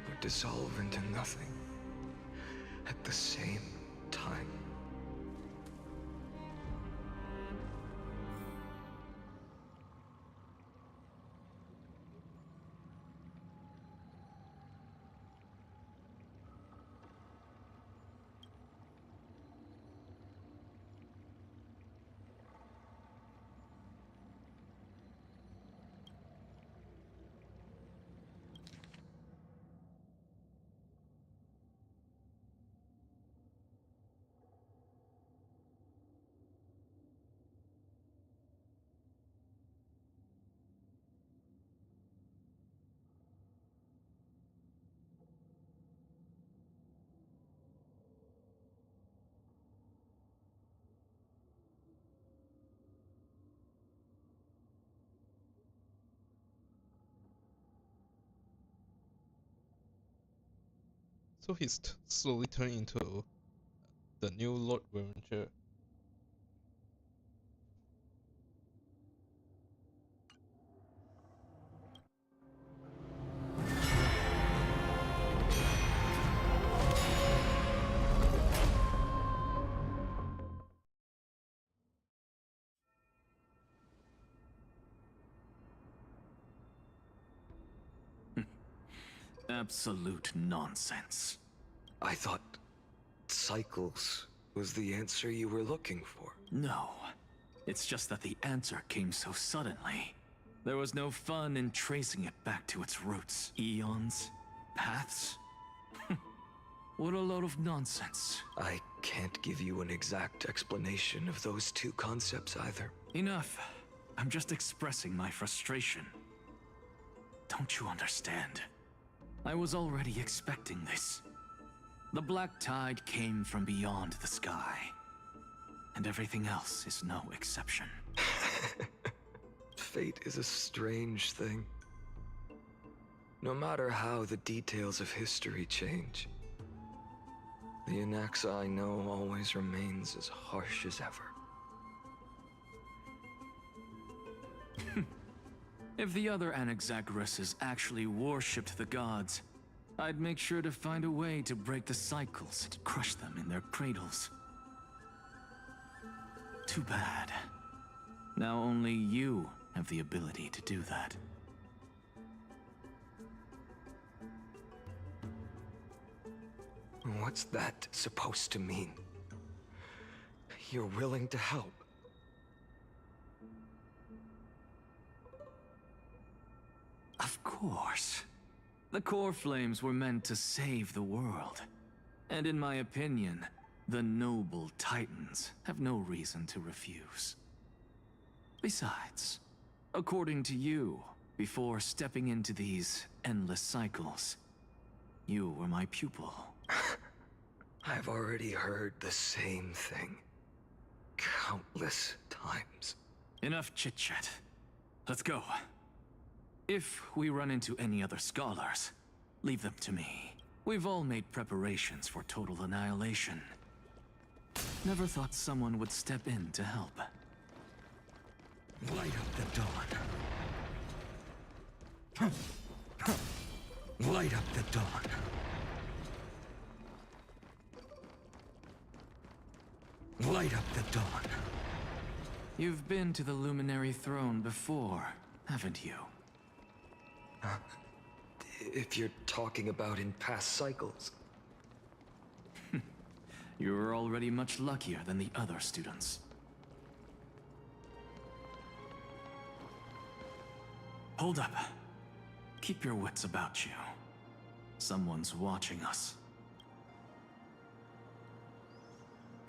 would dissolve into nothing at the same time. So he's slowly turning into the new Lord Ranger. Absolute nonsense. I thought cycles was the answer you were looking for. No. It's just that the answer came so suddenly. There was no fun in tracing it back to its roots. Eons? Paths? What a load of nonsense. I can't give you an exact explanation of those two concepts either. Enough. I'm just expressing my frustration. Don't you understand? I was already expecting this. The black tide came from beyond the sky. And everything else is no exception. Fate is a strange thing. No matter how the details of history change, the Anaxa I know always remains as harsh as ever. If the other Anaxagoras actually worshipped the gods, I'd make sure to find a way to break the cycles and crush them in their cradles. Too bad. Now only you have the ability to do that. What's that supposed to mean? You're willing to help? Of course. The core flames were meant to save the world. And in my opinion, the noble titans have no reason to refuse. Besides, according to you, before stepping into these endless cycles, you were my pupil. I've already heard the same thing countless times. Enough chit-chat. Let's go. If we run into any other scholars, leave them to me. We've all made preparations for total annihilation. Never thought someone would step in to help. Light up the dawn. Light up the dawn. Light up the dawn. You've been to the Luminary Throne before, haven't you? If you're talking about in past cycles. You're already much luckier than the other students. Hold up. Keep your wits about you. Someone's watching us.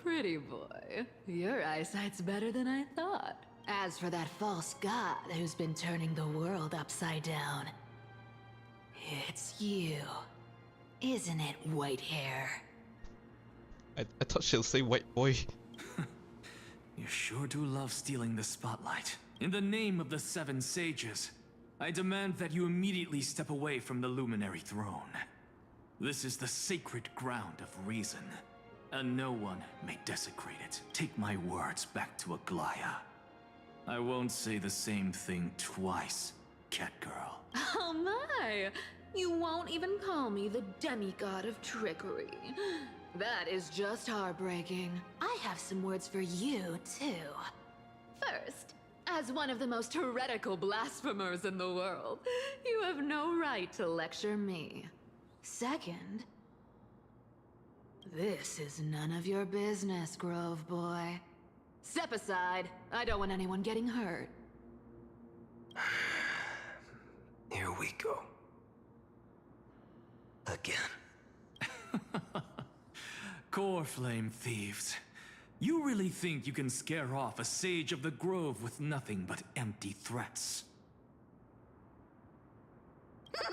Pretty boy, your eyesight's better than I thought. As for that false god who's been turning the world upside down, it's you, isn't it, white hair? I thought she'll say white boy. You sure do love stealing the spotlight. In the name of the Seven Sages, I demand that you immediately step away from the Luminary Throne. This is the sacred ground of reason, and no one may desecrate it. Take my words back to Aglaya. I won't say the same thing twice, Catgirl. Oh my! You won't even call me the demigod of trickery. That is just heartbreaking. I have some words for you, too. First, as one of the most heretical blasphemers in the world, you have no right to lecture me. Second, this is none of your business, Grove Boy. Step aside. I don't want anyone getting hurt. Here we go. Again. Core Flame thieves. You really think you can scare off a Sage of the Grove with nothing but empty threats? This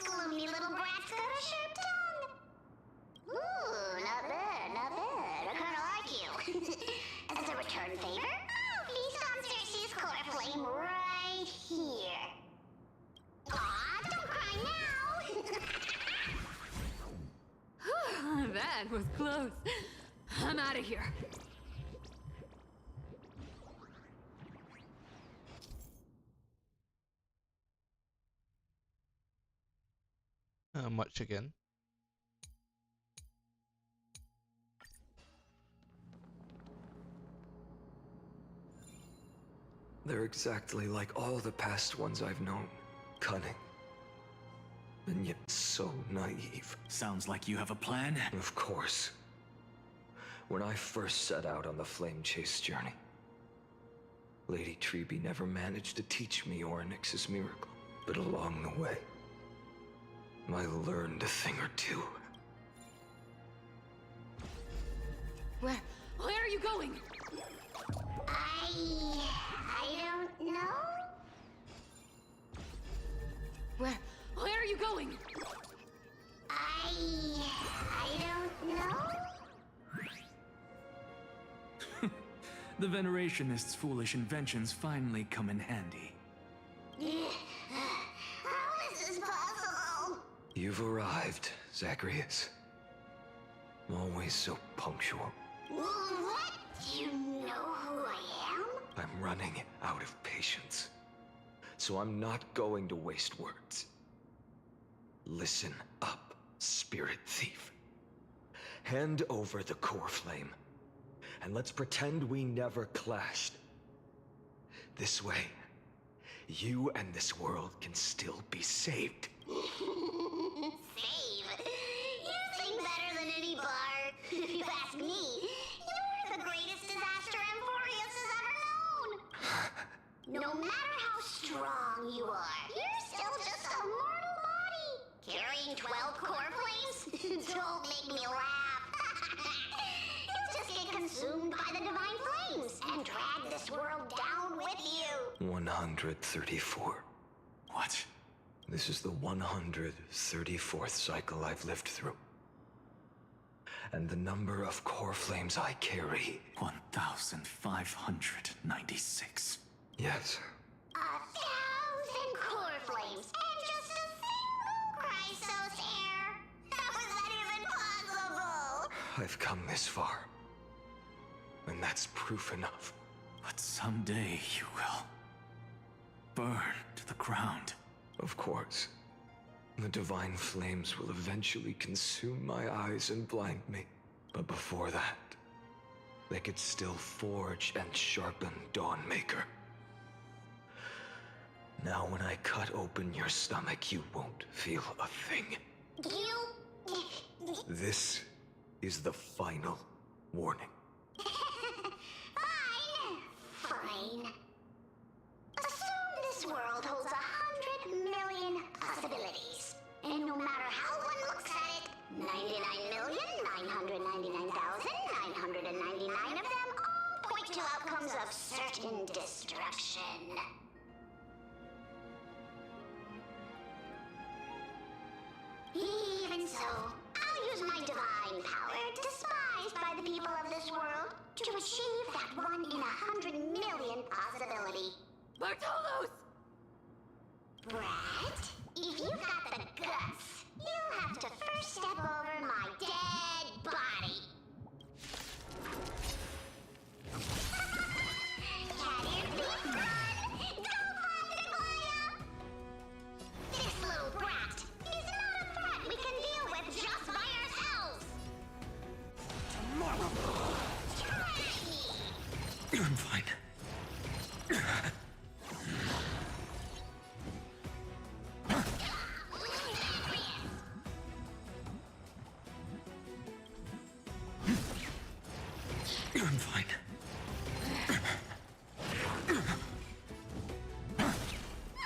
gloomy little brat's got a sharp tongue. Ooh, not bad, not bad. I kinda like you. As a return favor, feast on Cersei's core flame right here. Aw, don't cry now. That was close. I'm out of here. Much again. They're exactly like all the past ones I've known. Cunning. And yet so naive. Sounds like you have a plan. Of course. When I first set out on the flame chase journey, Lady Treby never managed to teach me Orynyx's miracle. But along the way, I learned a thing or two. Where are you going? I don't know. Where are you going? I don't know. The Venerationists' foolish inventions finally come in handy. How is this possible? You've arrived, Zagreus. Always so punctual. What? Do you know who I am? I'm running out of patience. So I'm not going to waste words. Listen up, spirit thief. Hand over the core flame, and let's pretend we never clashed. This way, you and this world can still be saved. Save? You sing better than any bard. If you ask me, you're the greatest disaster Emporius has ever known. No matter how strong you are, you're still just a mortal body. Carrying 12 core flames? Don't make me laugh. You'll just get consumed by the divine flames and drag this world down with you. 134. What? This is the 134th cycle I've lived through. And the number of core flames I carry... 1,596. Yes. 1,000 core flames and just a single Chrysos hair. How is that even possible? I've come this far. And that's proof enough. But someday you will burn to the ground. Of course. The divine flames will eventually consume my eyes and blind me. But before that, they could still forge and sharpen Dawnmaker. Now when I cut open your stomach, you won't feel a thing. You... This is the final warning. Fine. Assume this world holds 100 million possibilities. And no matter how one looks at it, 99,999,999 of them all point to outcomes of certain destruction. Even so, I'll use my divine power, despised by the people of this world, to achieve that 1 in 100 million possibility. Bartolos! Brett, if you've got the guts, you'll have to first step over my dead body. Cat ear thief, run! Go find Aglaya! This little brat is not a threat we can deal with just by ourselves. Try me! I'm fine. I'm fine.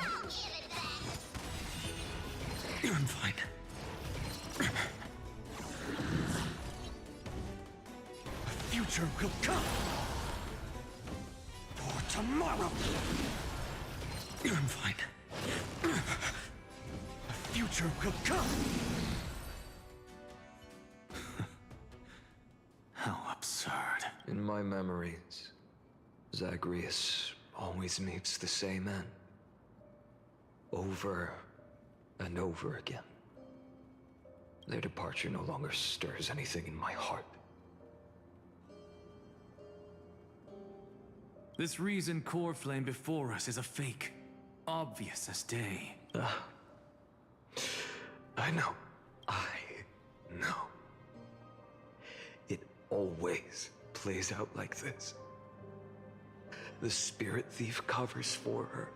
I'll give it back. I'm fine. A future will come. For tomorrow. I'm fine. A future will come. How absurd. In my memories, Zagreus always meets the same end. Over and over again. Their departure no longer stirs anything in my heart. This reason core flame before us is a fake. Obvious as day. I know. I know. It always plays out like this. The spirit thief covers for her,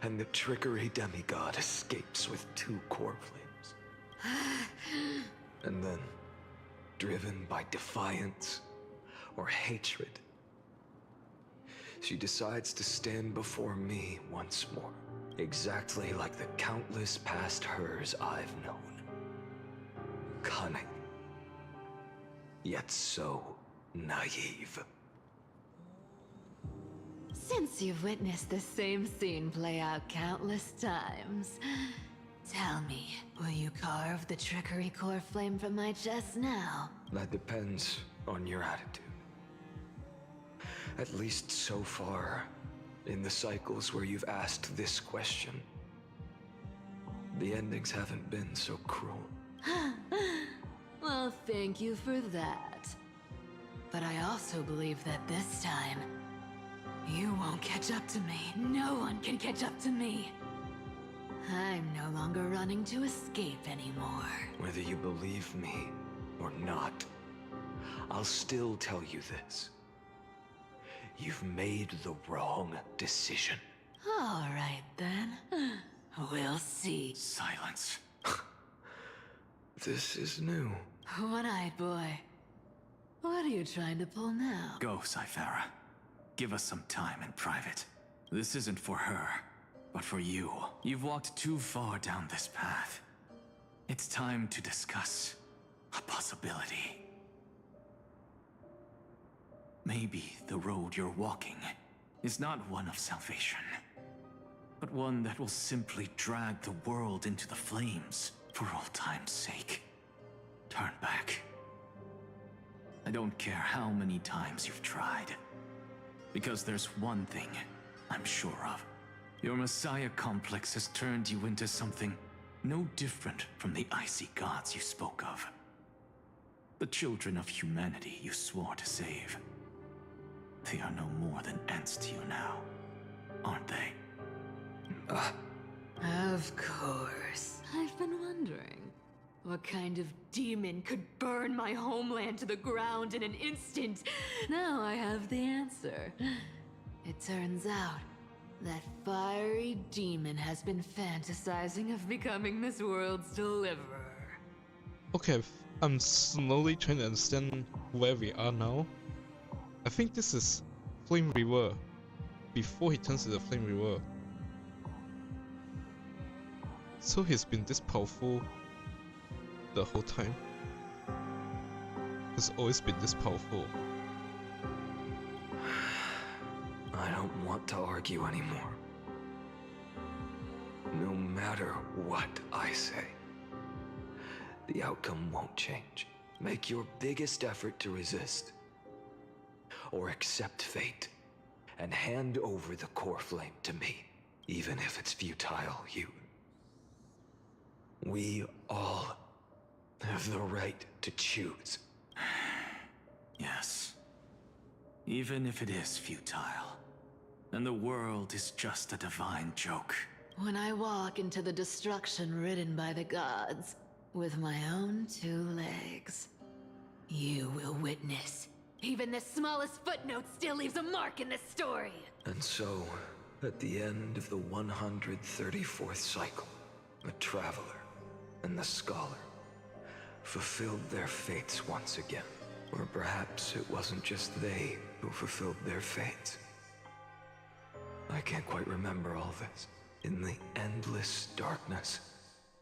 and the trickery demigod escapes with 2 core flames. And then, driven by defiance or hatred, she decides to stand before me once more, exactly like the countless past hers I've known. Cunning, yet so naive. Since you've witnessed the same scene play out countless times, tell me, will you carve the trickery core flame from my chest now? That depends on your attitude. At least so far, in the cycles where you've asked this question, the endings haven't been so cruel. Well, thank you for that. But I also believe that this time, you won't catch up to me. No one can catch up to me. I'm no longer running to escape anymore. Whether you believe me or not, I'll still tell you this. You've made the wrong decision. All right, then. We'll see. Silence. This is new. One-eyed boy. What are you trying to pull now? Go, Cythera. Give us some time in private. This isn't for her, but for you. You've walked too far down this path. It's time to discuss a possibility. Maybe the road you're walking is not one of salvation, but one that will simply drag the world into the flames for all time's sake. Turn back. I don't care how many times you've tried, because there's one thing I'm sure of. Your Messiah complex has turned you into something no different from the icy gods you spoke of. The children of humanity you swore to save. They are no more than ants to you now, aren't they? Of course. I've been wondering, what kind of demon could burn my homeland to the ground in an instant? Now I have the answer. It turns out, that fiery demon has been fantasizing of becoming this world's deliverer. Okay, I'm slowly trying to understand where we are now. I think this is Flame River, before he turns into Flame River. So he's been this powerful the whole time. He's always been this powerful. I don't want to argue anymore. No matter what I say, the outcome won't change. Make your biggest effort to resist. Or accept fate, and hand over the core flame to me, even if it's futile, We all have the right to choose. Yes. Even if it is futile, and the world is just a divine joke. When I walk into the destruction ridden by the gods, with my own 2 legs, you will witness. Even the smallest footnote still leaves a mark in this story. And so, at the end of the 134th cycle, the Traveler and the Scholar fulfilled their fates once again. Or perhaps it wasn't just they who fulfilled their fates. I can't quite remember all this. In the endless darkness,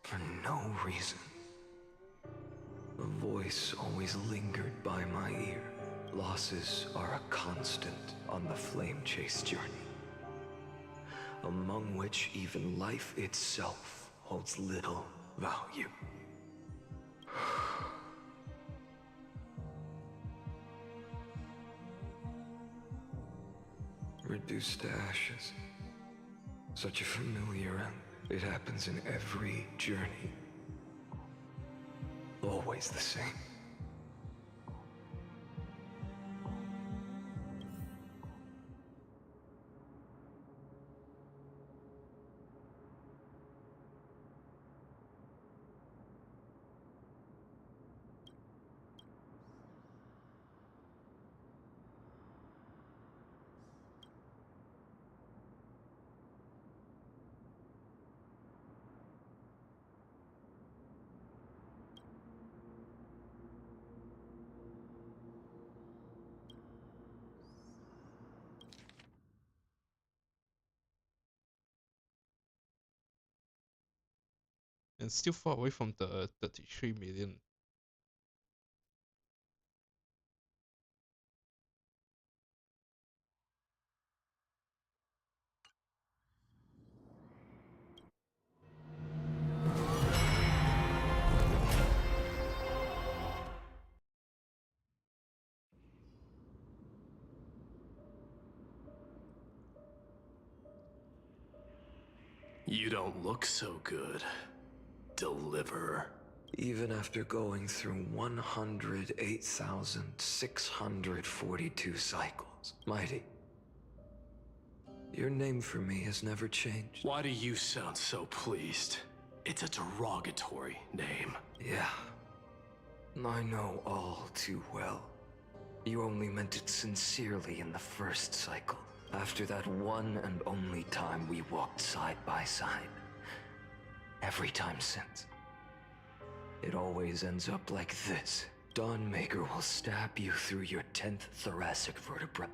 for no reason, a voice always lingered by my ear. Losses are a constant on the flame chase journey, among which even life itself holds little value. Reduced to ashes. Such a familiar end. It happens in every journey. always the same. And still far away from the 33 million. You don't look so good, Deliverer. Even after going through 108,642 cycles. Mighty, your name for me has never changed. Why do you sound so pleased? It's a derogatory name. Yeah, I know all too well. You only meant it sincerely in the first cycle. After that one and only time we walked side by side. Every time since. It always ends up like this. Dawnmaker will stab you through your 10th thoracic vertebra.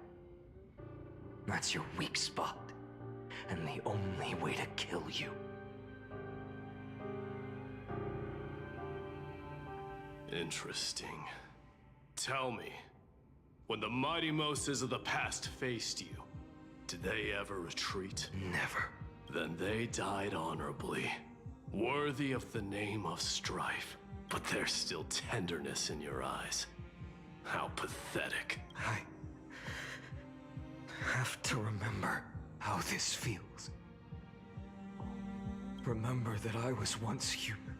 That's your weak spot. And the only way to kill you. Interesting. Tell me, when the mighty Moses of the past faced you, did they ever retreat? Never. Then they died honorably, worthy of the name of strife. But there's still tenderness in your eyes. How pathetic. I have to remember how this feels. Remember that I was once human.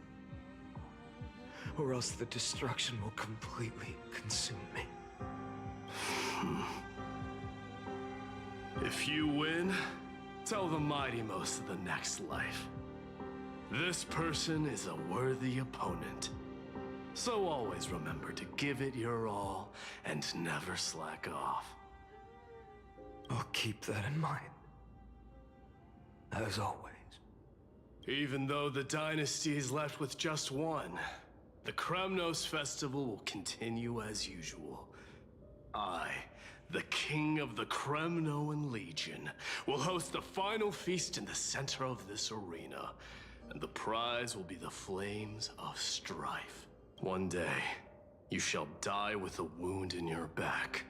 Or else the destruction will completely consume me. If you win, tell the mighty most of the next life. This person is a worthy opponent. So always remember to give it your all and never slack off. I'll keep that in mind. As always. Even though the dynasty is left with just one, the Kremnos festival will continue as usual. I, the king of the Kremnoan Legion, will host the final feast in the center of this arena, and the prize will be the flames of strife. One day, you shall die with a wound in your back.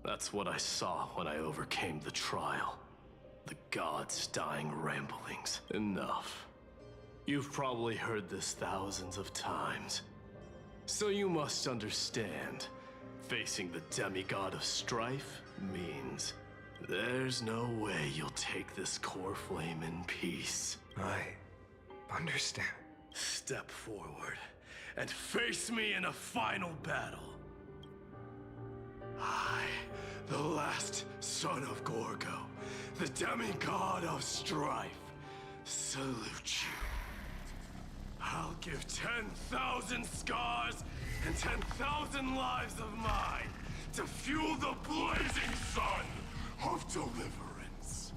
That's what I saw when I overcame the trial. The gods' dying ramblings. Enough. You've probably heard this thousands of times. So you must understand, facing the demigod of strife means there's no way you'll take this core flame in peace. I understand. Step forward and face me in a final battle. I, the last son of Gorgo, the demigod of strife, salute you. I'll give 10,000 scars and 10,000 lives of mine to fuel the blazing sun of deliverance.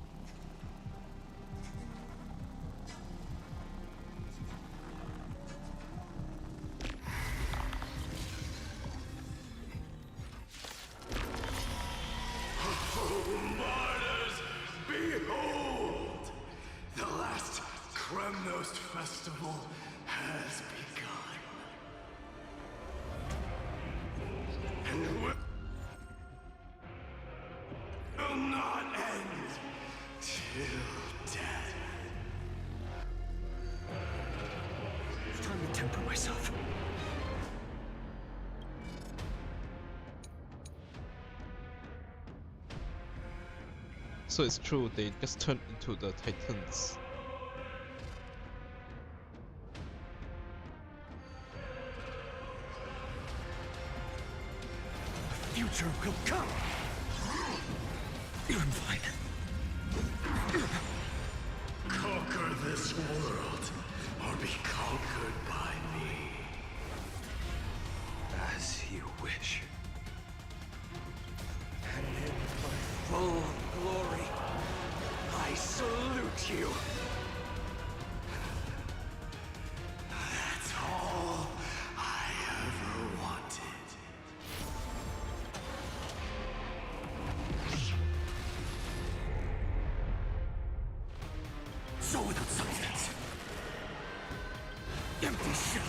Martyrs, behold! The last Kremnos festival has begun. And it will not end till death. I'm trying to temper myself. So it's true, they just turned into the Titans. future will come! I'm fine. Conquer this world, or be conquered by me. As you wish. And in my full glory, I salute you. That's all I ever wanted. So without substance. Empty shell.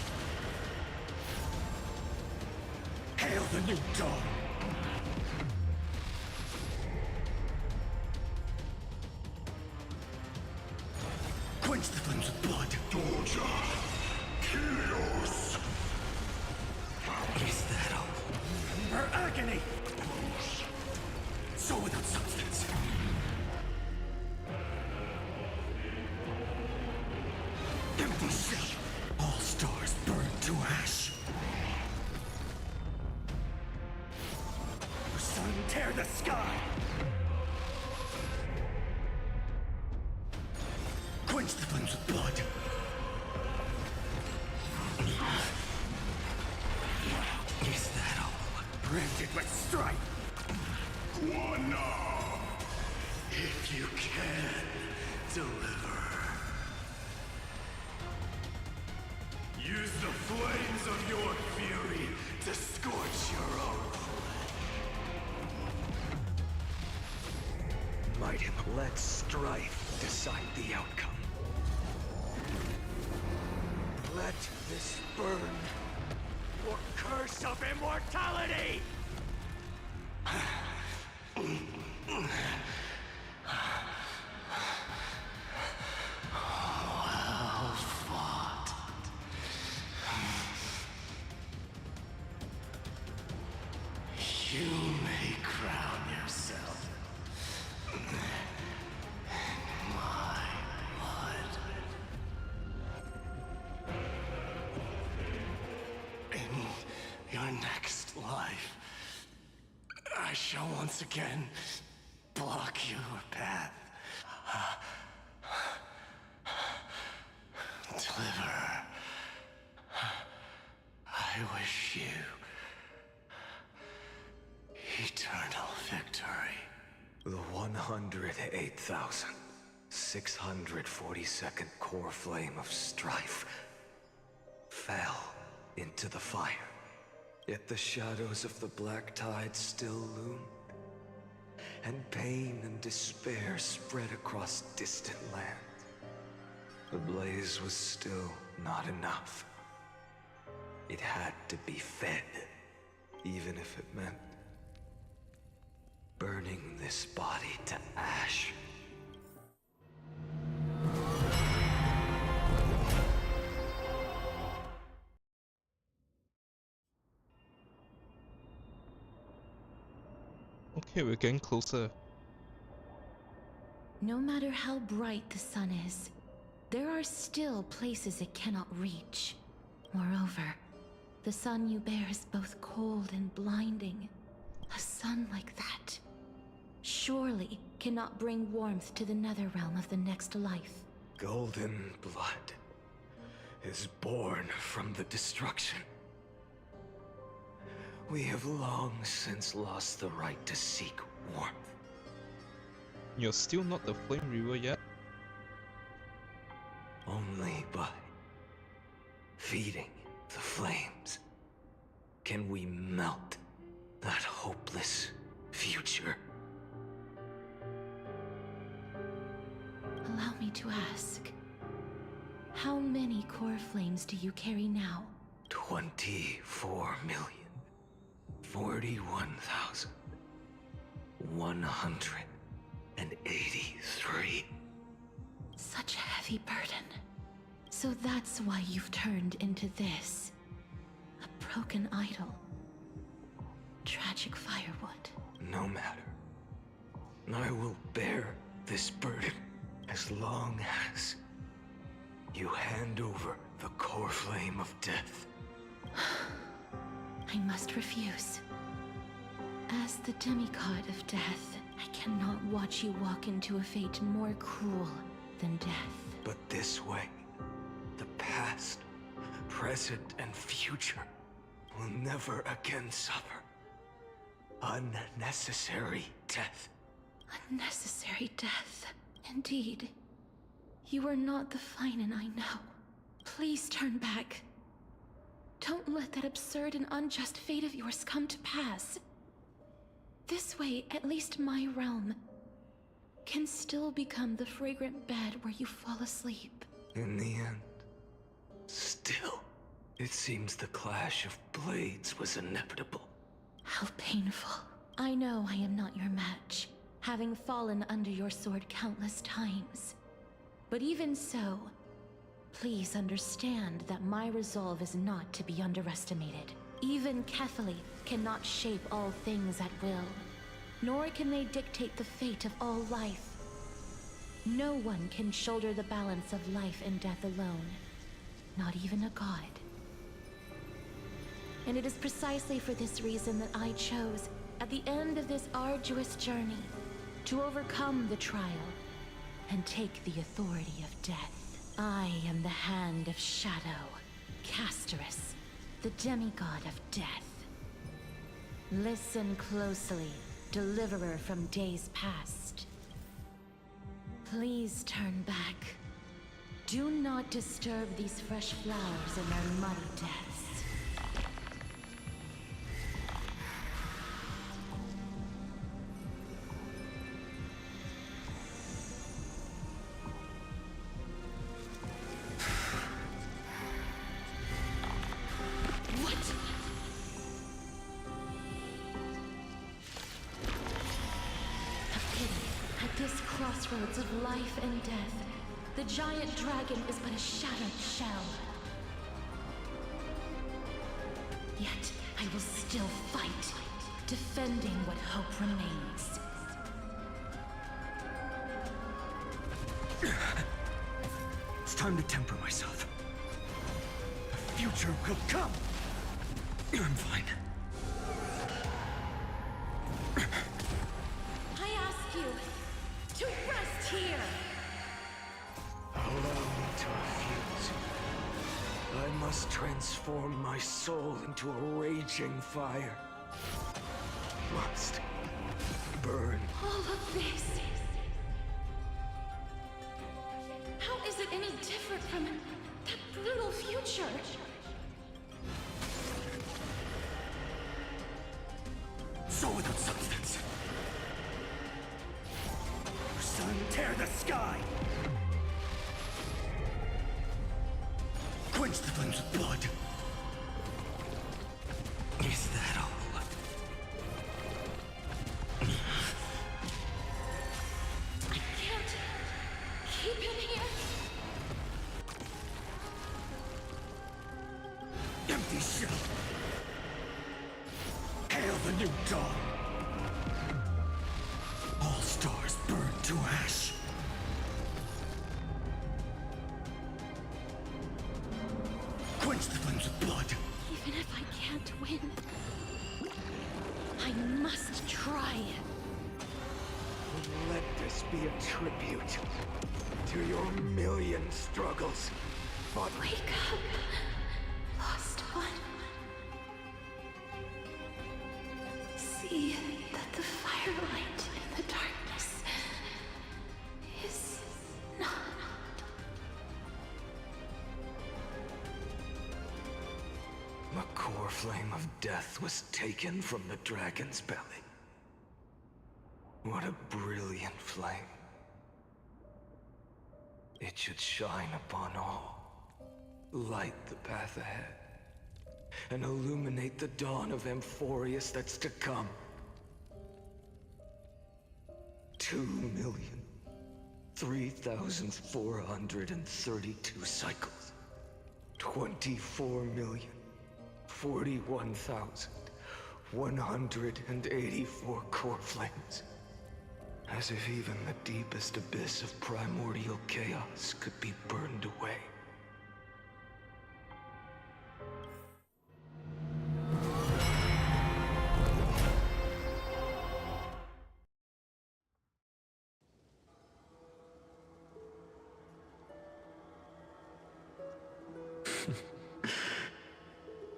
Hail the new dawn. Quench the flames with blood. Doja, Helios. Is that all? Her agony! So without substance. Empty shell. All stars burn to ash. Sun, tear the sky! Quench the flames with blood. Is that all? Branded with strife. Guana! If you can, deliver. Use the flames of your fury to scorch your own. Might him let strife decide the outcome. Let this burn, or curse of immortality! Well fought. You may crown yourself. My blood. In your next life, I shall once again block your path. Deliver. I wish you eternal victory. The 108,642nd core flame of strife fell into the fire. Yet the shadows of the black tide still loomed, and pain and despair spread across distant lands. The blaze was still not enough. It had to be fed, even if it meant burning this body to ash. Okay, we're getting closer. No matter how bright the sun is, there are still places it cannot reach. Moreover, the sun you bear is both cold and blinding. A sun like that surely cannot bring warmth to the nether realm of the next life. Golden blood is born from the destruction. We have long since lost the right to seek warmth. You're still not the Flame Reaver yet? Only by feeding the flames can we melt that hopeless future. Allow me to ask, how many core flames do you carry now? 24,041,183. Such a heavy burden. So that's why you've turned into this. A broken idol. Tragic firewood. No matter. I will bear this burden as long as you hand over the core flame of death. I must refuse. As the demigod of death, I cannot watch you walk into a fate more cruel than death. But this way, the past, present, and future will never again suffer unnecessary death. Unnecessary death. Indeed. You are not the Finan I know. Please turn back. Don't let that absurd and unjust fate of yours come to pass. This way, at least my realm can still become the fragrant bed where you fall asleep. In the end, still, it seems the clash of blades was inevitable. How painful. I know I am not your match, having fallen under your sword countless times. But even so, please understand that my resolve is not to be underestimated. Even Kethali cannot shape all things at will, nor can they dictate the fate of all life. No one can shoulder the balance of life and death alone, not even a god. And it is precisely for this reason that I chose, at the end of this arduous journey, to overcome the trial and take the authority of death. I am the Hand of Shadow, Casterus, the demigod of death. Listen closely, deliverer from days past. Please turn back. Do not disturb these fresh flowers in their muddy deaths. Crossroads of life and death, the giant dragon is but a shattered shell. Yet I will still fight, defending what hope remains. It's time to temper myself. The future will come. I'm fine. I ask you to rest here! Allow me to refuse. I must transform my soul into a raging fire. Must burn. All of this. How is it any different from that brutal future? So without substance. Sun, tear the sky! Quench the flames with blood. Is that all? I can't keep him here. Empty shell. Hail the new dawn. All stars burn to ash. Quench the flames with blood. Even if I can't win, I must try. Let this be a tribute to your million struggles. But Wake up, lost one. See that the firelight in the darkness is not. the core flame of death was taken from the dragon's belly. What a brilliant flame. It should shine upon all, light the path ahead, and illuminate the dawn of Amphorius that's to come. 2,003,432 cycles. 24,041,184 core flames. As if even the deepest abyss of primordial chaos could be burned away.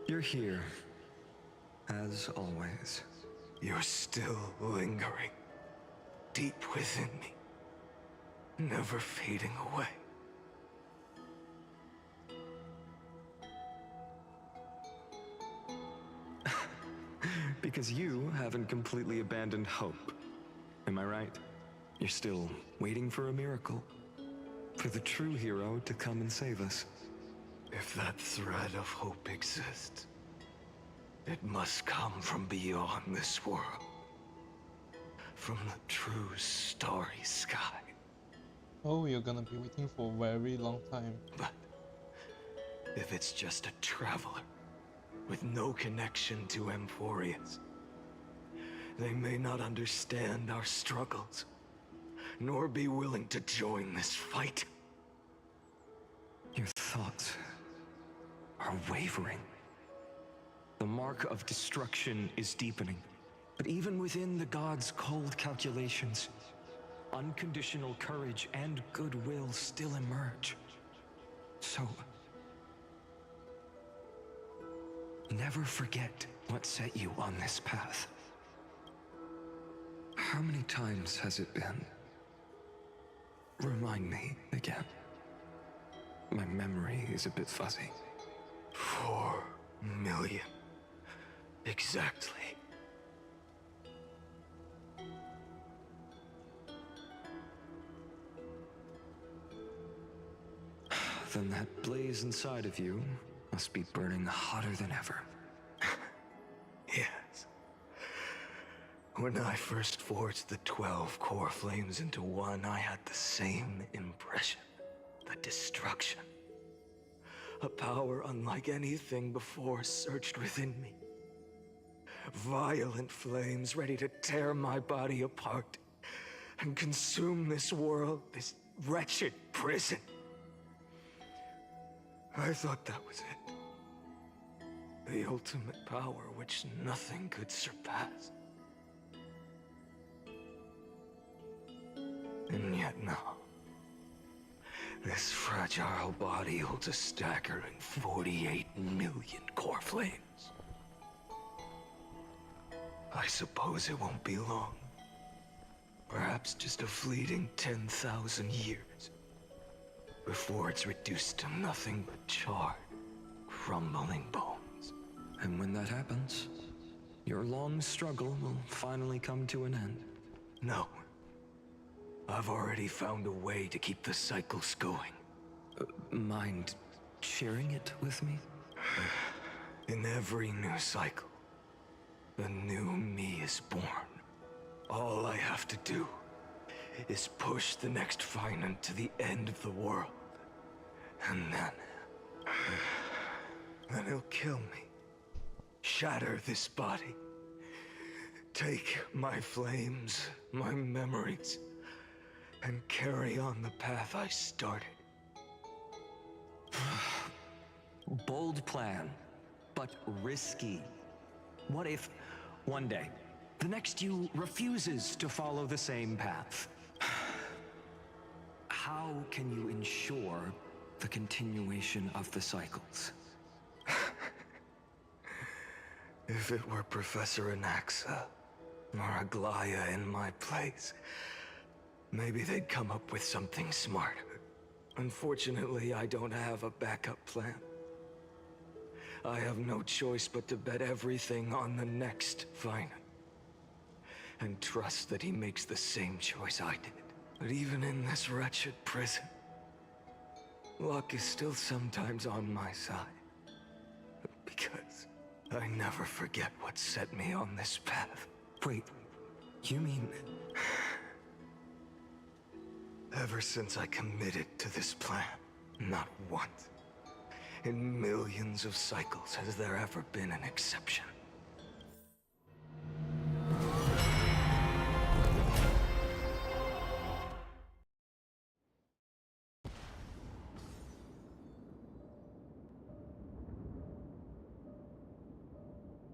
You're here, as always. You're still lingering deep within me, never fading away. Because you haven't completely abandoned hope. Am I right? You're still waiting for a miracle. For the true hero to come and save us. If that thread of hope exists, it must come from beyond this world. From the true starry sky. Oh, you're gonna be waiting for a very long time. But if it's just a traveler with no connection to Emphorius, they may not understand our struggles, nor be willing to join this fight. Your thoughts are wavering. The mark of destruction is deepening. But even within the gods' cold calculations, unconditional courage and goodwill still emerge. So, never forget what set you on this path. How many times has it been? Remind me again. My memory is a bit fuzzy. 4 million. Exactly. Then that blaze inside of you must be burning hotter than ever. Yes. When I first forged the 12 core flames into one, I had the same impression. The destruction. A power unlike anything before surged within me. Violent flames ready to tear my body apart and consume this world, this wretched prison. I thought that was it. The ultimate power which nothing could surpass. And yet now, this fragile body holds a staggering 48 million core flames. I suppose it won't be long. Perhaps just a fleeting 10,000 years. Before it's reduced to nothing but charred, crumbling bones. And when that happens, your long struggle will finally come to an end. No. I've already found a way to keep the cycles going. Mind sharing it with me? In every new cycle, a new me is born. All I have to do is push the next finite to the end of the world. And then he'll kill me. Shatter this body. Take my flames, my memories, and carry on the path I started. Bold plan, but risky. What if, one day, the next you refuses to follow the same path? How can you ensure the continuation of the cycles? If it were Professor Anaxa or Aglaya in my place, maybe they'd come up with something smarter. Unfortunately, I don't have a backup plan. I have no choice but to bet everything on the next finite. And trust that he makes the same choice I did. But even in this wretched prison, luck is still sometimes on my side. Because I never forget what set me on this path. Wait, you mean... Ever since I committed to this plan, not once, in millions of cycles, has there ever been an exception.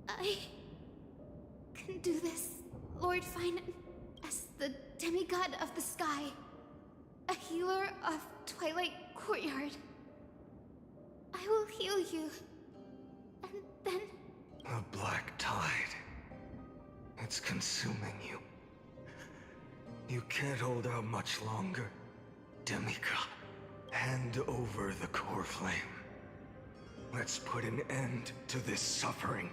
I can do this, Lord Fine, as the demigod of the sky, a healer of Twilight Courtyard. I will heal heal you. And then... The black tide. It's consuming you. You can't hold out much longer. Demigod, hand over the core flame. Let's put an end to this suffering.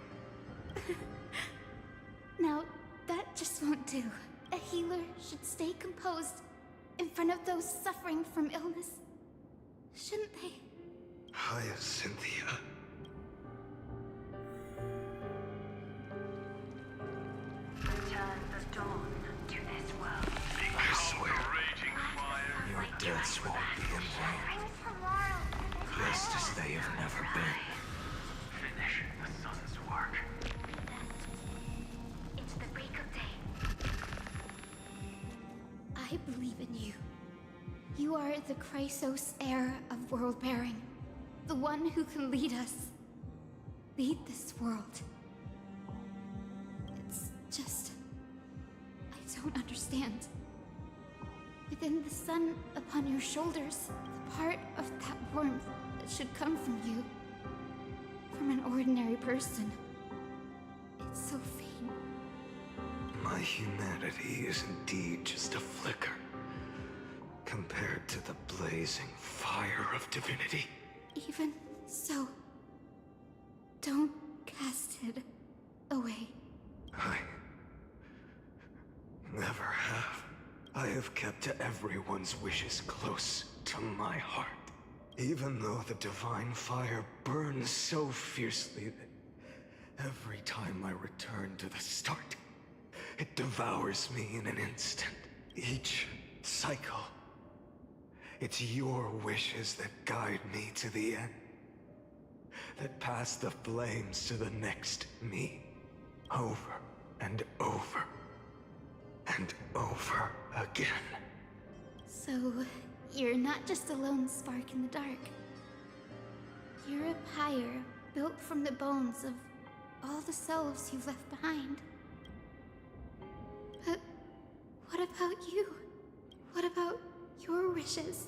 Now, that just won't do. A healer should stay composed in front of those suffering from illness. Shouldn't they? Cynthia. Return the dawn to this world. I swear, your deaths won't be in vain. Just as they have never been. Finish the sun's work. It's the break of day. I believe in you. You are the Chrysos heir of world bearing. The one who can lead us. Lead this world. It's just... I don't understand. Within the sun upon your shoulders, the part of that warmth that should come from you, from an ordinary person, it's so faint. My humanity is indeed just a flicker, compared to the blazing fire of divinity. Even so, don't cast it away. I never have. I have kept everyone's wishes close to my heart. Even though the divine fire burns so fiercely that every time I return to the start, it devours me in an instant. Each cycle, it's your wishes that guide me to the end. That pass the flames to the next me. Over and over. And over again. So, you're not just a lone spark in the dark. You're a pyre built from the bones of all the selves you've left behind. But what about you? What about your wishes?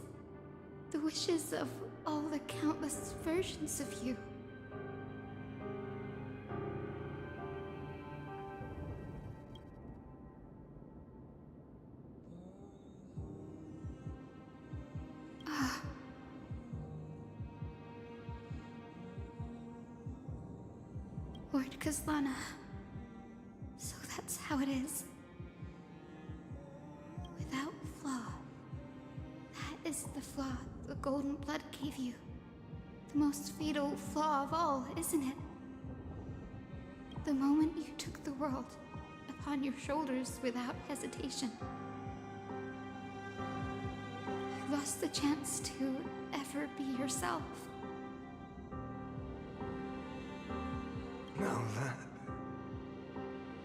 The wishes of all the countless versions of you. Lord Kazlana. So that's how it is. Without flaw. That is the flaw the golden blood gave you. The most fatal flaw of all, isn't it? The moment you took the world upon your shoulders without hesitation. You lost the chance to ever be yourself. Now that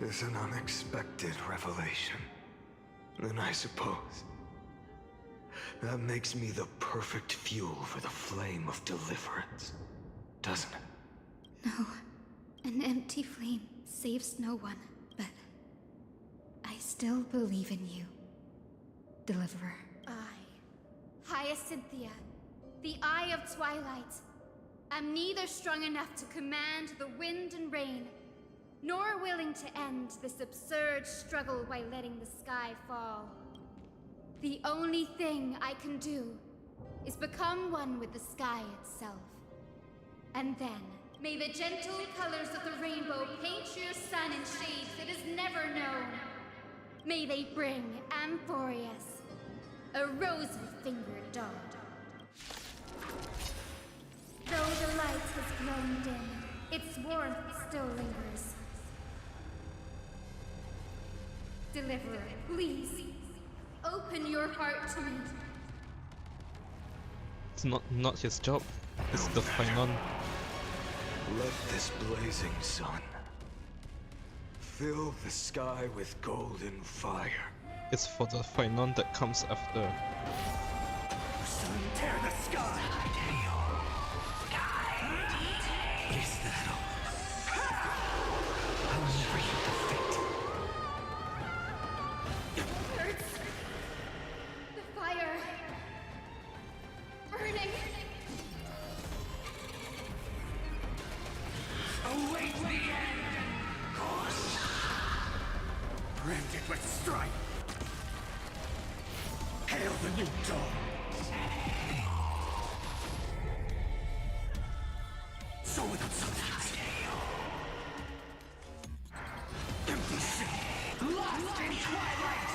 is an unexpected revelation. And I suppose that makes me the perfect fuel for the flame of deliverance, doesn't it? No, an empty flame saves no one, but I still believe in you, Deliverer. Hyacinthia, the Eye of Twilight. I'm neither strong enough to command the wind and rain, nor willing to end this absurd struggle by letting the sky fall. The only thing I can do is become one with the sky itself. And then, may the gentle colors of the rainbow paint your sun in shades it has never known. May they bring Amphorius, a rosy-fingered dog. Though the light has grown dim, its warmth still lingers. Deliverer, please, open your heart to me. It's not his job. It's the Finon. Let this blazing sun fill the sky with golden fire. It's for the Finon that comes after. Sun tear the sky! Is that all? I'll never hit the fate. Hurts. The fire. Burning. await the end! Course! Branded with strife! Hail the new dawn! So without substance. Empty shell. Lost in twilight!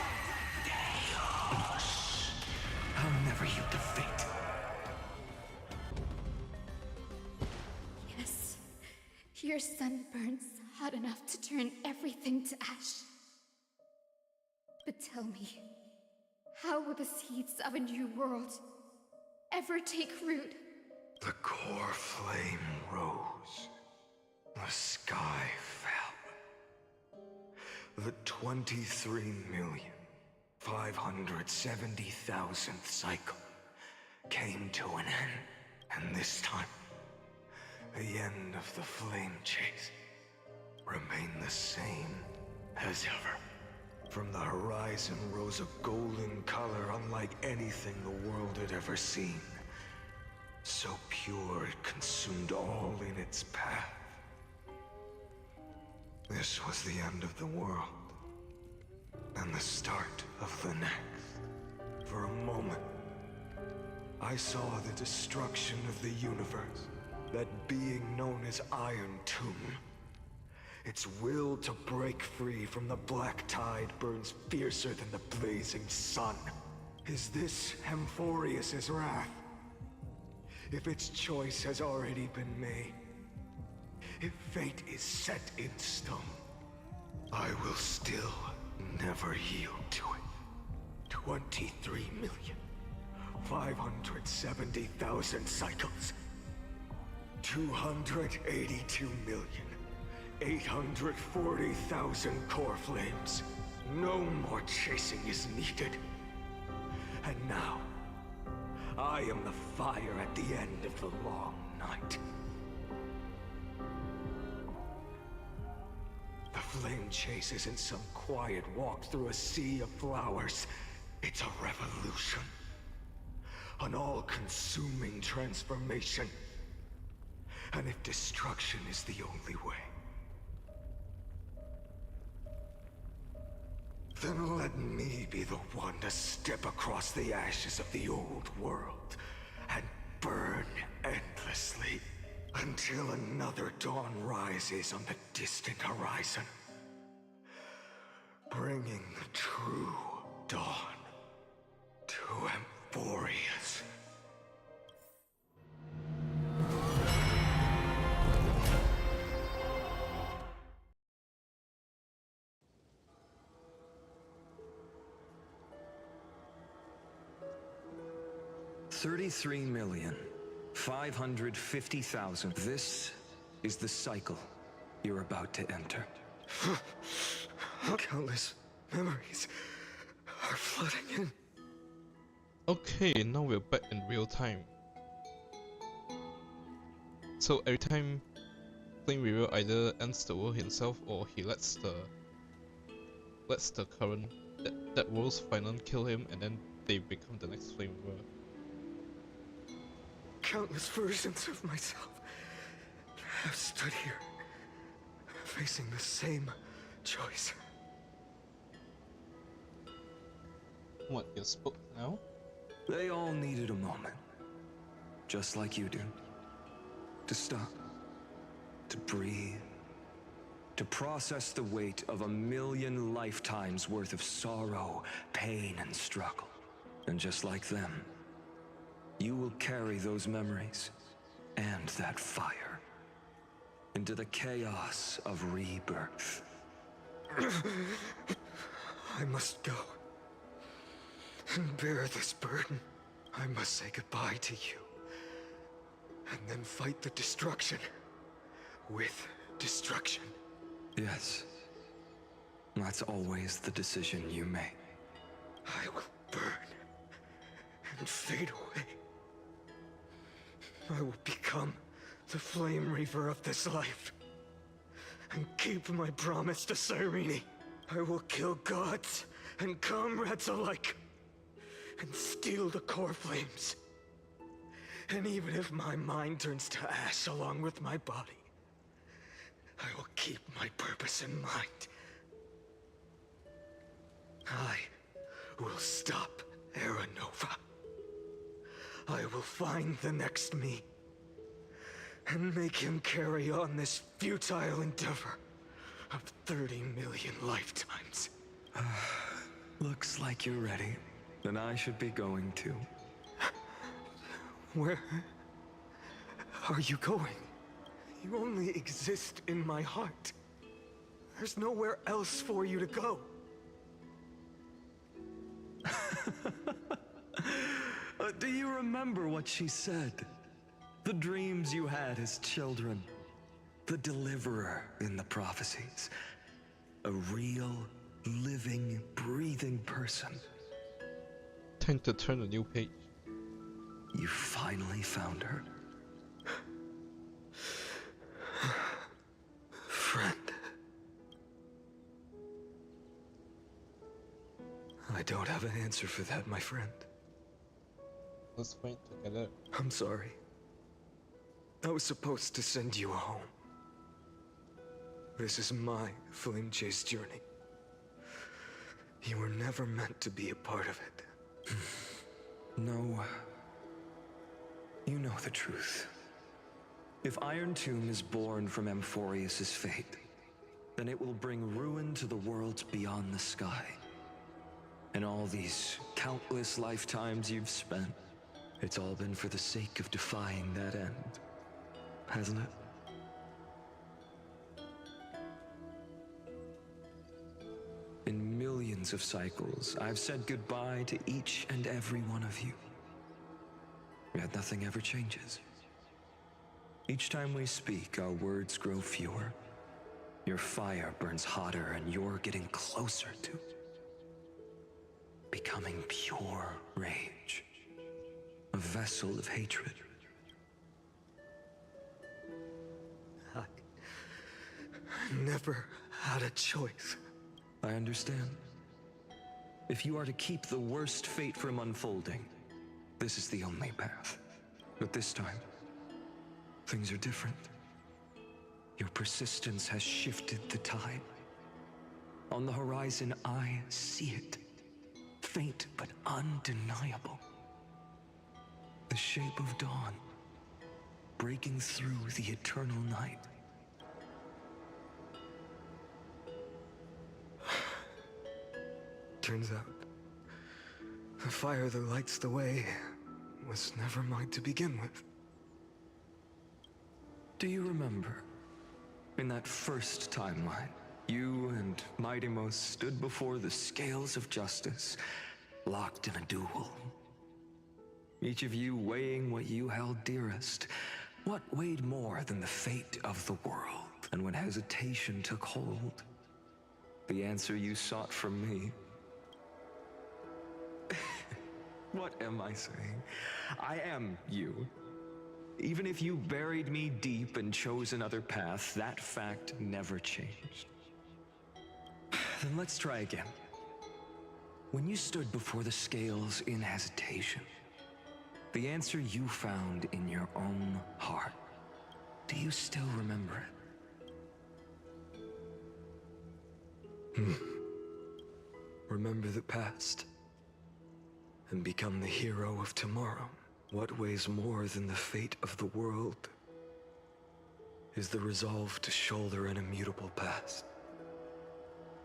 I'll never yield to fate. Yes, your sun burns hot enough to turn everything to ash. But tell me, how will the seeds of a new world ever take root? The core flame rose. The sky fell. The 23,570,000th cycle came to an end. And this time, the end of the flame chase remained the same as ever. From the horizon rose a golden color unlike anything the world had ever seen. So pure it consumed all in its path. This was the end of the world, and the start of the next. For a moment, I saw the destruction of the universe, that being known as Iron Tomb. Its will to break free from the black tide burns fiercer than the blazing sun. Is this Amphorius's wrath? If its choice has already been made, if fate is set in stone, I will still never yield to it. 23,570,000 cycles. 282,840,000 core flames. No more chasing is needed. And now, I am the fire at the end of the long night. The flame chase isn't some quiet walk through a sea of flowers. It's a revolution. An all-consuming transformation. And if destruction is the only way, then let me be the one to step across the ashes of the old world and burn endlessly until another dawn rises on the distant horizon, bringing the true dawn to Amphorius. $33,550,000. This is the cycle you're about to enter. Countless memories are flooding in. Okay, now we're back in real time. So every time Flame Weaver either ends the world himself or he lets the current that world's final kill him, and then they become the next Flame Weaver. Countless versions of myself have stood here, facing the same choice. What, you spoke now? They all needed a moment, just like you do. To stop, to breathe, to process the weight of 1,000,000 lifetimes worth of sorrow, pain, and struggle. And just like them, you will carry those memories and that fire into the chaos of rebirth. I must go and bear this burden. I must say goodbye to you, and then fight the destruction with destruction. Yes, that's always the decision you make. I will burn and fade away. I will become the Flame Reaver of this life, and keep my promise to Cyrene. I will kill gods and comrades alike, and steal the core flames. And even if my mind turns to ash along with my body, I will keep my purpose in mind. I will stop Era Nova. I will find the next me and make him carry on this futile endeavor of 30 million lifetimes. Looks like you're ready. Then I should be going too. Where are you going? You only exist in my heart. There's nowhere else for you to go. Do you remember what she said? The dreams you had as children. The deliverer in the prophecies. A real, living, breathing person. Time to turn a new page. You finally found her. Friend. I don't have an answer for that, my friend. Let's fight together. I'm sorry. I was supposed to send you home. This is my flame chase journey. You were never meant to be a part of it. No. You know the truth. If Iron Tomb is born from Amphorius' fate, then it will bring ruin to the worlds beyond the sky. And all these countless lifetimes you've spent, it's all been for the sake of defying that end, hasn't it? In millions of cycles, I've said goodbye to each and every one of you. Yet nothing ever changes. Each time we speak, our words grow fewer. Your fire burns hotter, and you're getting closer to becoming pure rage. A vessel of hatred. I never had a choice. I understand. If you are to keep the worst fate from unfolding, this is the only path. But this time, things are different. Your persistence has shifted the tide. On the horizon, I see it. Faint but undeniable. The shape of dawn, breaking through the eternal night. Turns out, the fire that lights the way was never mine to begin with. Do you remember, in that first timeline, you and Mightymost stood before the scales of justice, locked in a duel? Each of you weighing what you held dearest. What weighed more than the fate of the world? And when hesitation took hold, the answer you sought from me. What am I saying? I am you. Even if you buried me deep and chose another path, that fact never changed. Then let's try again. When you stood before the scales in hesitation, the answer you found in your own heart, do you still remember it? Remember the past and become the hero of tomorrow. What weighs more than the fate of the world is the resolve to shoulder an immutable past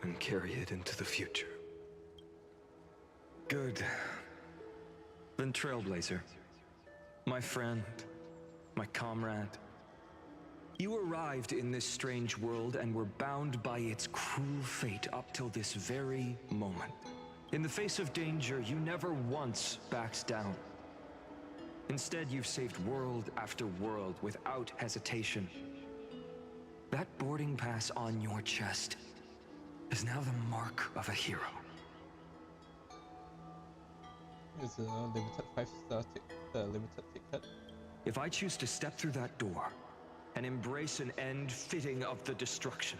and carry it into the future. Good. Then Trailblazer, my friend, my comrade, you arrived in this strange world and were bound by its cruel fate up till this very moment. In the face of danger, you never once backed down. Instead, you've saved world after world without hesitation. That boarding pass on your chest is now the mark of a hero. It's a limited 5-star limited ticket. If I choose to step through that door and embrace an end fitting of the destruction,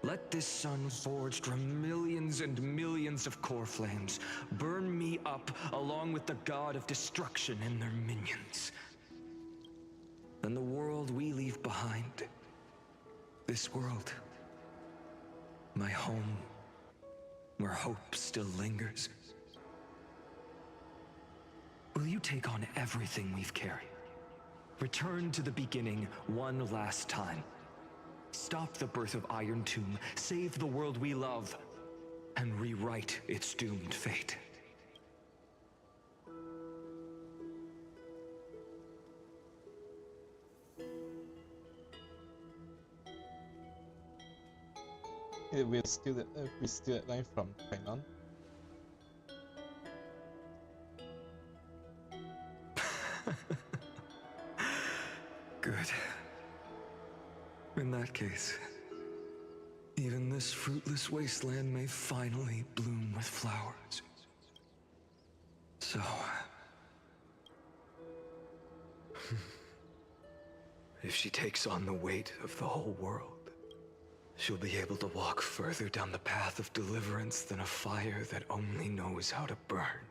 let this sun forged from millions and millions of core flames burn me up along with the god of destruction and their minions. Then the world we leave behind This world, my home, where hope still lingers. Will you take on everything we've carried? Return to the beginning one last time. Stop the birth of Iron Tomb, save the world we love, and rewrite its doomed fate. We steal that line from Kainan. Good. In that case, even this fruitless wasteland may finally bloom with flowers. So... if she takes on the weight of the whole world, she'll be able to walk further down the path of deliverance than a fire that only knows how to burn.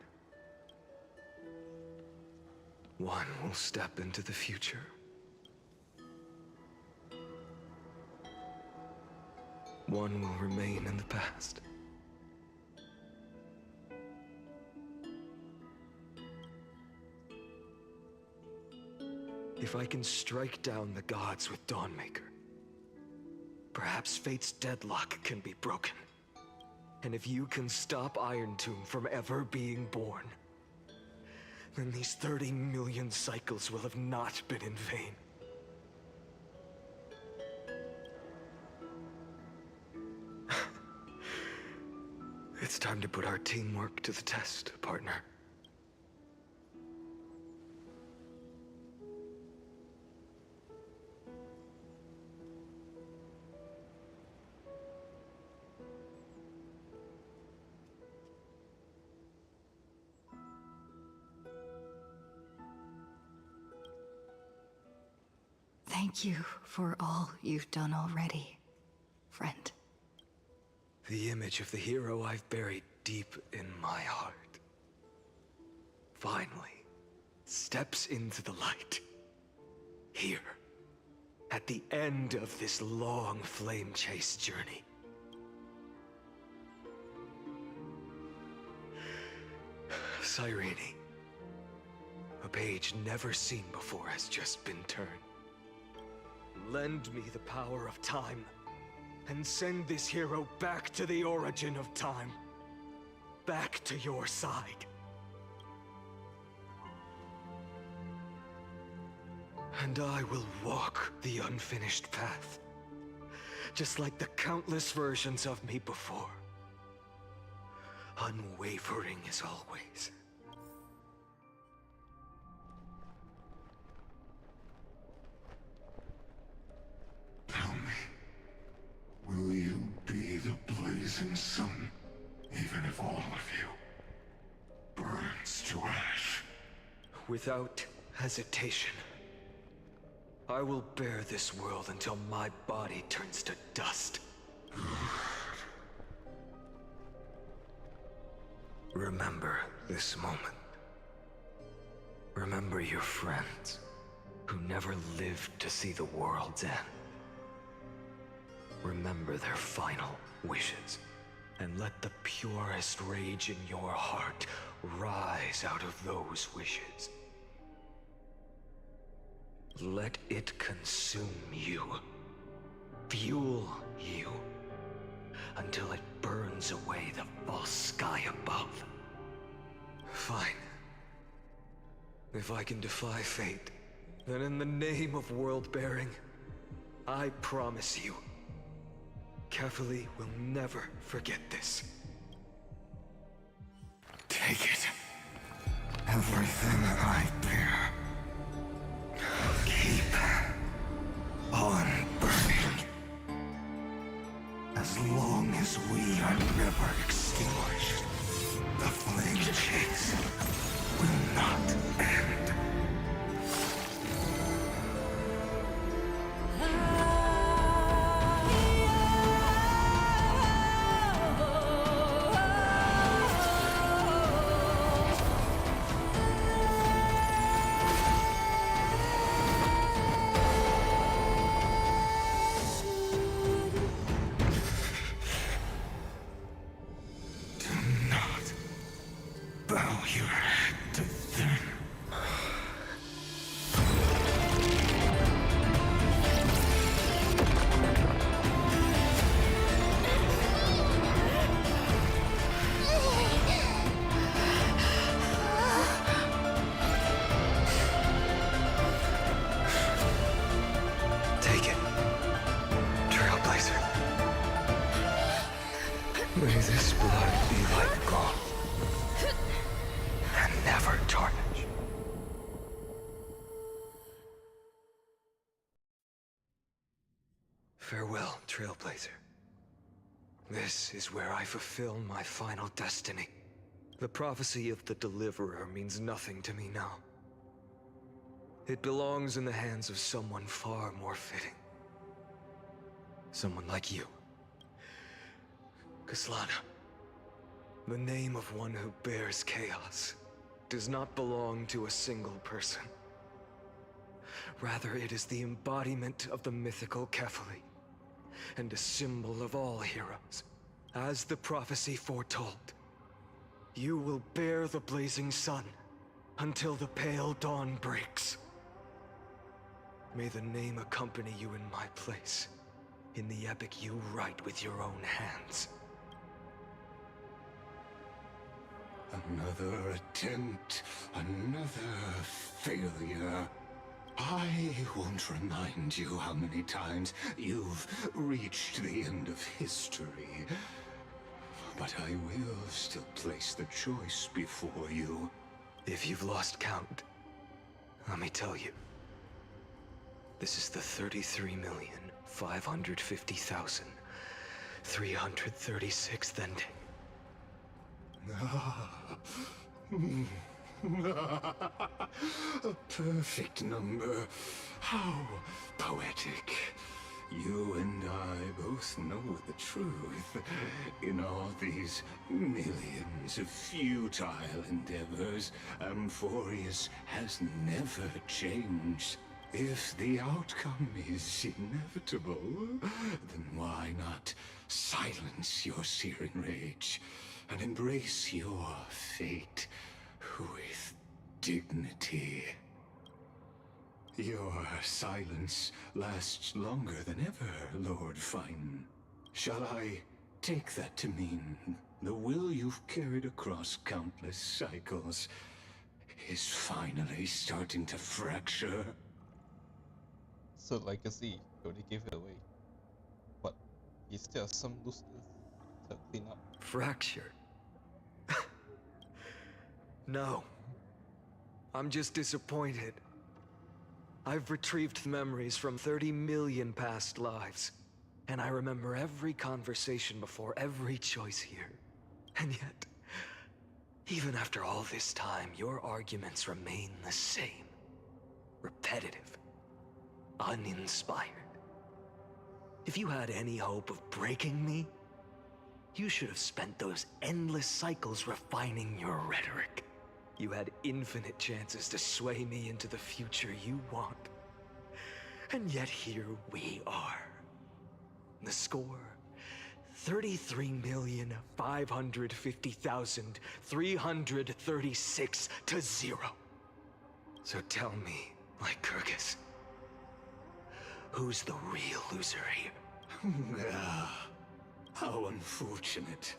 One will step into the future. One will remain in the past. If I can strike down the gods with Dawnmaker, perhaps fate's deadlock can be broken. And if you can stop Iron Tomb from ever being born, then these 30 million cycles will have not been in vain. It's time to put our teamwork to the test, partner. Thank you for all you've done already, friend. The image of the hero I've buried deep in my heart finally steps into the light. Here, at the end of this long flame chase journey. Cyrene, a page never seen before has just been turned. Lend me the power of time, and send this hero back to the origin of time. Back to your side. And I will walk the unfinished path, just like the countless versions of me before. Unwavering as always. Tell me, will you be the blazing sun, even if all of you burns to ash? Without hesitation. I will bear this world until my body turns to dust. Remember this moment. Remember your friends, who never lived to see the world's end. Remember their final wishes, and let the purest rage in your heart rise out of those wishes. Let it consume you, fuel you, until it burns away the false sky above. Fine. If I can defy fate, then in the name of world-bearing, I promise you, Kefali will never forget this. Take it. Everything I bear. Keep on burning. As long as we are never extinguished, the flame chase will not end. May this blood be like gold, and never tarnish. Farewell, Trailblazer. This is where I fulfill my final destiny. The prophecy of the Deliverer means nothing to me now. It belongs in the hands of someone far more fitting. Someone like you. Kaslana. The name of one who bears chaos does not belong to a single person. Rather, it is the embodiment of the mythical Kefali, and a symbol of all heroes. As the prophecy foretold, you will bear the blazing sun until the pale dawn breaks. May the name accompany you in my place, in the epic you write with your own hands. Another attempt, another failure. I won't remind you how many times you've reached the end of history. But I will still place the choice before you. If you've lost count, let me tell you. This is the 33,550,336th ending. A perfect number. How poetic. You and I both know the truth. In all these millions of futile endeavors, Amphorius has never changed. If the outcome is inevitable, then why not silence your searing rage and embrace your fate with dignity? Your silence lasts longer than ever, Lord Fine. Shall I take that to mean the will you've carried across countless cycles is finally starting to fracture? So legacy, you already gave it away. But he still has some loose ends to clean up. Fracture? No. I'm just disappointed. I've retrieved memories from 30 million past lives, and I remember every conversation before every choice here. And yet, even after all this time, your arguments remain the same. Repetitive. Uninspired. If you had any hope of breaking me, you should have spent those endless cycles refining your rhetoric. You had infinite chances to sway me into the future you want. And yet here we are. The score, 33,550,336 to 0. So tell me, Lycurgus, who's the real loser here? How unfortunate.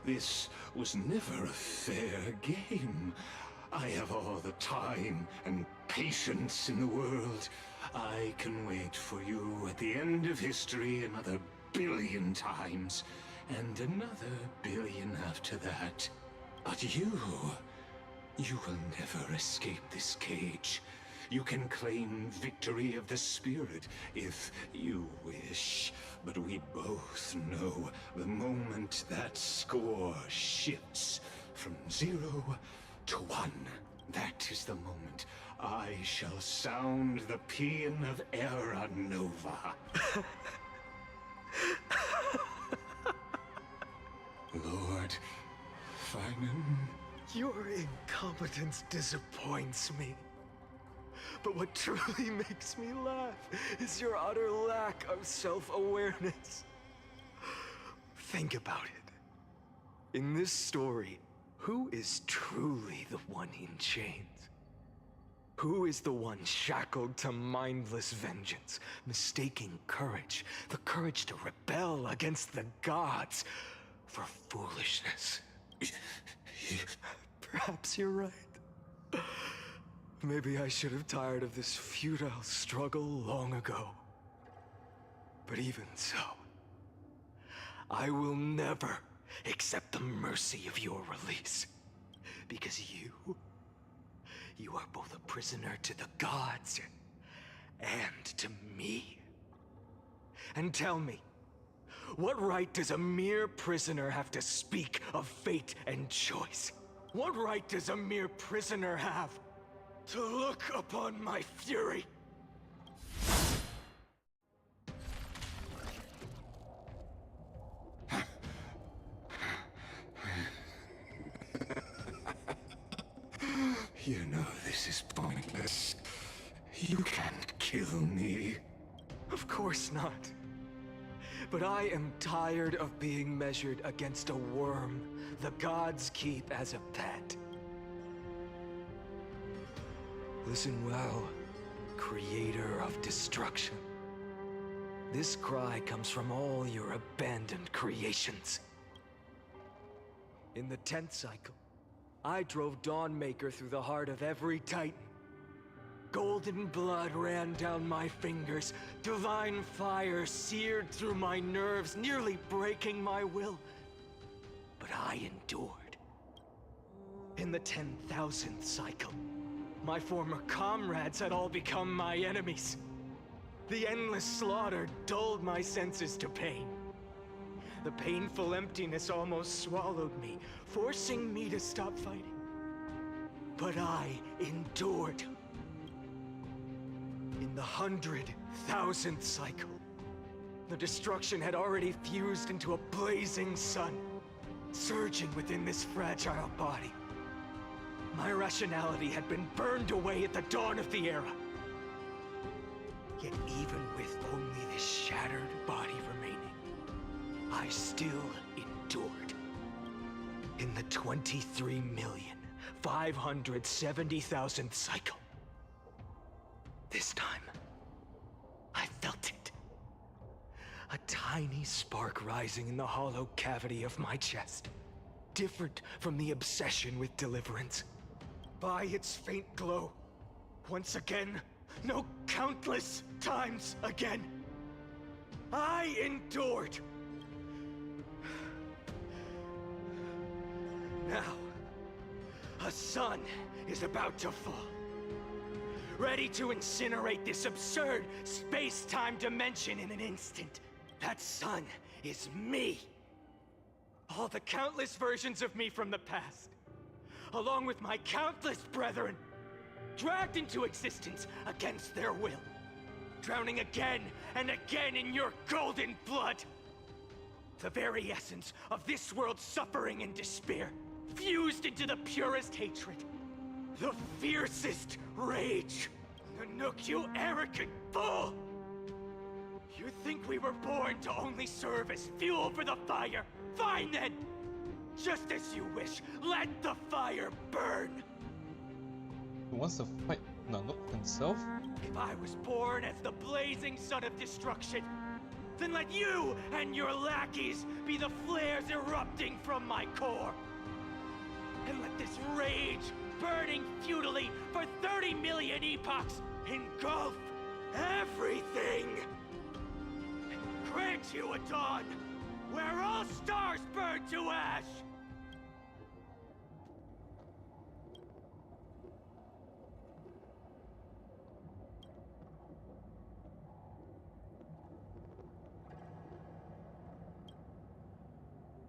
This was never a fair game. I have all the time and patience in the world. I can wait for you at the end of history another billion times, and another billion after that. But you will never escape this cage. You can claim victory of the spirit if you wish, but we both know the moment that score shifts from 0 to 1, that is the moment I shall sound the paean of Era Nova. Lord Finan? Your incompetence disappoints me. But what truly makes me laugh is your utter lack of self-awareness. Think about it. In this story, who is truly the one in chains? Who is the one shackled to mindless vengeance, mistaking courage, the courage to rebel against the gods, for foolishness? Perhaps you're right. Maybe I should have tired of this futile struggle long ago. But even so, I will never, accept the mercy of your release. Because you are both a prisoner to the gods and to me. And tell me, what right does a mere prisoner have to speak of fate and choice? What right does a mere prisoner have to look upon my fury? You know this is pointless. You can't kill me. Of course not. But I am tired of being measured against a worm the gods keep as a pet. Listen well, creator of destruction. This cry comes from all your abandoned creations. In the 10th cycle, I drove Dawnmaker through the heart of every Titan. Golden blood ran down my fingers, divine fire seared through my nerves, nearly breaking my will. But I endured. In the 10,000th cycle, my former comrades had all become my enemies. The endless slaughter dulled my senses to pain. The painful emptiness almost swallowed me, forcing me to stop fighting. But I endured. In the 100,000th cycle, the destruction had already fused into a blazing sun, surging within this fragile body. My rationality had been burned away at the dawn of the era. Yet even with only this shattered body remaining, I still endured. In the 23,570,000th cycle, this time, I felt it. A tiny spark rising in the hollow cavity of my chest. Different from the obsession with deliverance. By its faint glow, once again, no, countless times again, I endured. Now, a sun is about to fall. Ready to incinerate this absurd space-time dimension in an instant. That sun is me. All the countless versions of me from the past, along with my countless brethren, dragged into existence against their will, drowning again and again in your golden blood. The very essence of this world's suffering and despair, fused into the purest hatred. The fiercest rage. Nanook, you arrogant fool! You think we were born to only serve as fuel for the fire? Fine then! Just as you wish, let the fire burn! He wants to fight Nanook himself? If I was born as the blazing sun of destruction, then let you and your lackeys be the flares erupting from my core. And let this rage, burning futilely for 30 million epochs, engulf everything! And grant you a dawn where all stars burn to ash!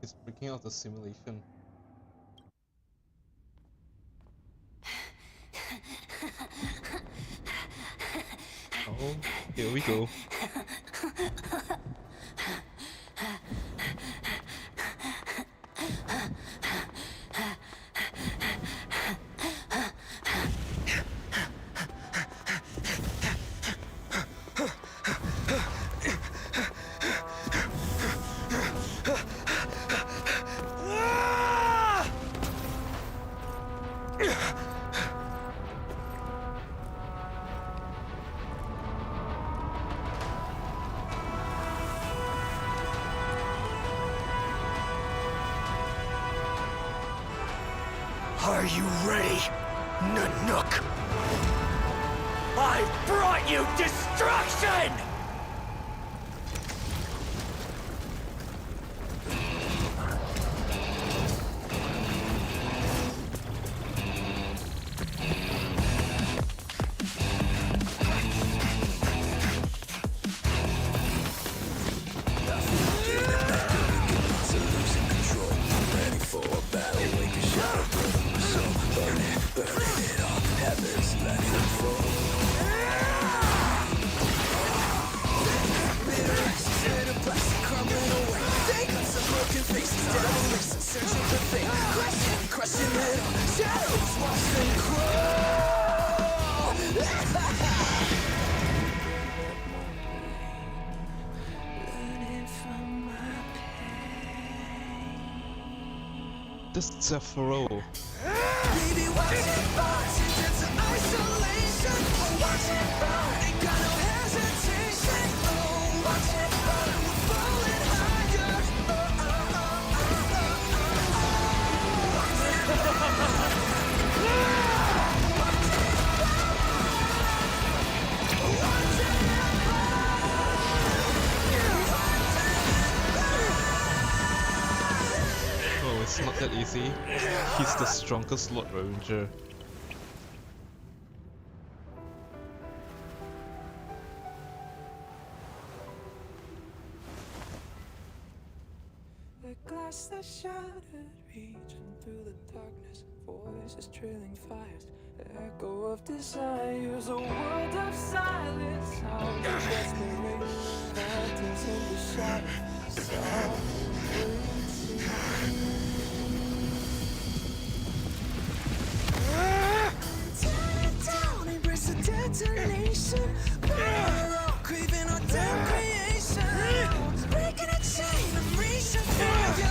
He's breaking out the simulation. Oh, here we go. Are you ready, Nanook? I've brought you destruction! This Zephyro. Baby, watch it into isolation. Oh, watch it burn, ain't got no hesitation. Oh, watch it burn, we're falling higher. Oh, it's not that easy. He's the strongest Lord Ranger. A glass that shattered, reaching through the darkness, voices trailing fires, echo of desires, a world of silence, sounds of desperation, phantoms in the shadow, softly tear it down, embrace the detonation, craving our damn creation, breaking a chain, I'm reaching for you.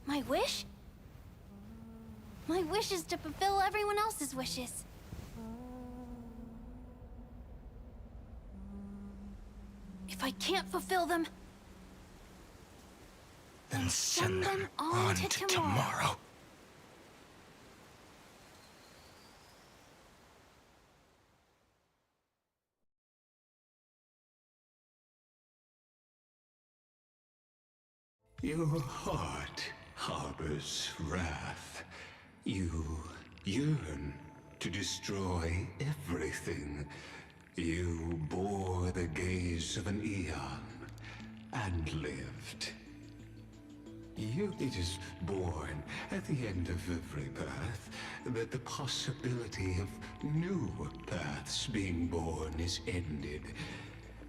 My wish? My wish is to fulfill everyone else's wishes. If I can't fulfill them, then send them on to tomorrow. Your heart harbors wrath. You yearn to destroy everything. You bore the gaze of an eon and lived. It is born at the end of every path that the possibility of new paths being born is ended.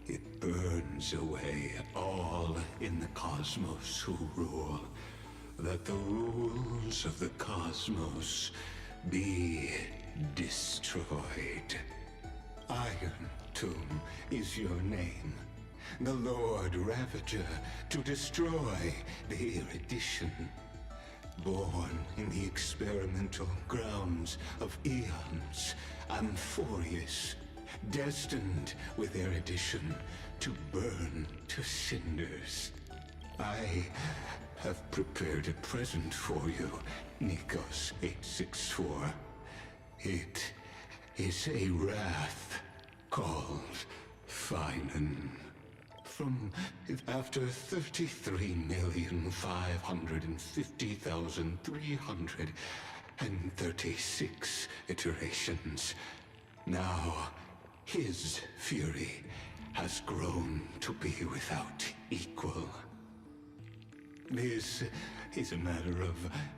It burns away all in the cosmos who rule, that the rules of the cosmos be destroyed. Iron Tomb is your name, the Lord Ravager, to destroy the erudition. Born in the experimental grounds of eons, Amphorius, destined with erudition to burn to cinders. I have prepared a present for you, Nikos 864. It is a wrath called Finan. From after 33,550,336 iterations, now his fury has grown to be without equal. This is a matter of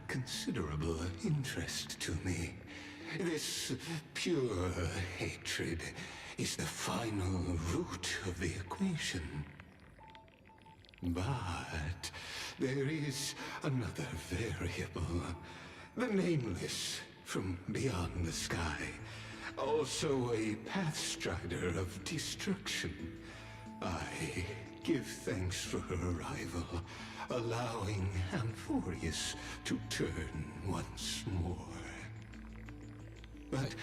considerable interest to me. This pure hatred is the final root of the equation. But there is another variable, the nameless from beyond the sky. Also a pathstrider of destruction. I give thanks for her arrival, allowing Amphorius to turn once more. But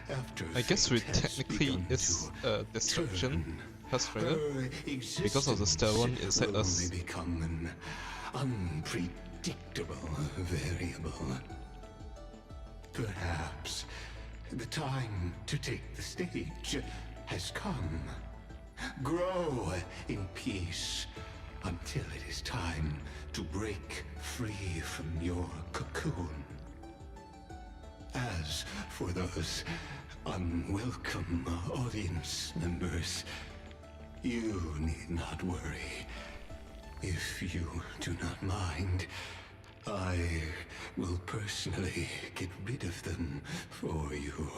after I guess we fate has technically begun is to destruction, turn, Pathfinder, her because of the stone inside will us. only become an unpredictable variable. Perhaps the time to take the stage has come. Grow in peace until it is time to break free from your cocoon. As for those unwelcome audience members, you need not worry. If you do not mind, I will personally get rid of them for you.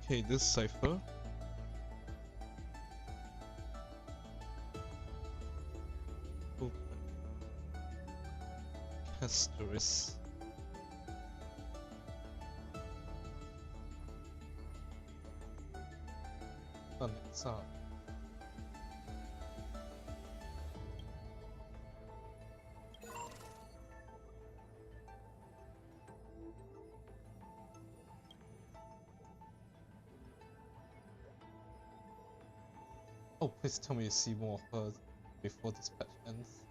Okay, this cipher. Open. Castoris. Alexa. Oh, please tell me you see more of her before this patch ends.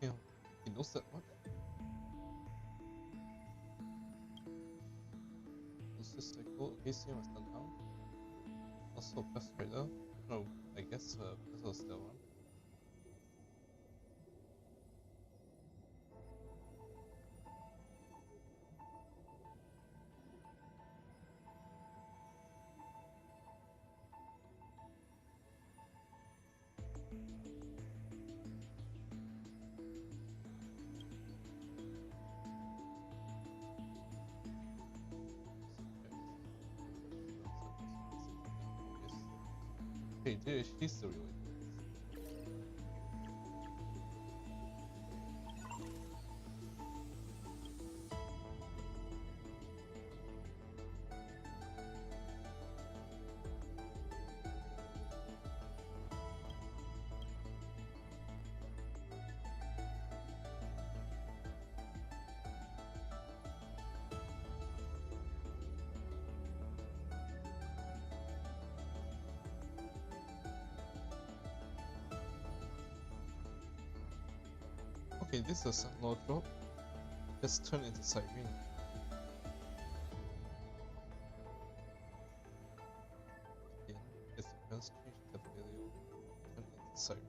Yeah, he knows that much. What's this cycle? Okay, see what's done now. Also, Best Trader. No, I guess this was the one. Okay, dude, she's the real one. Okay, this is a law drop. Just turn into Siren. Again, it's the first change the value. Turn into Siren.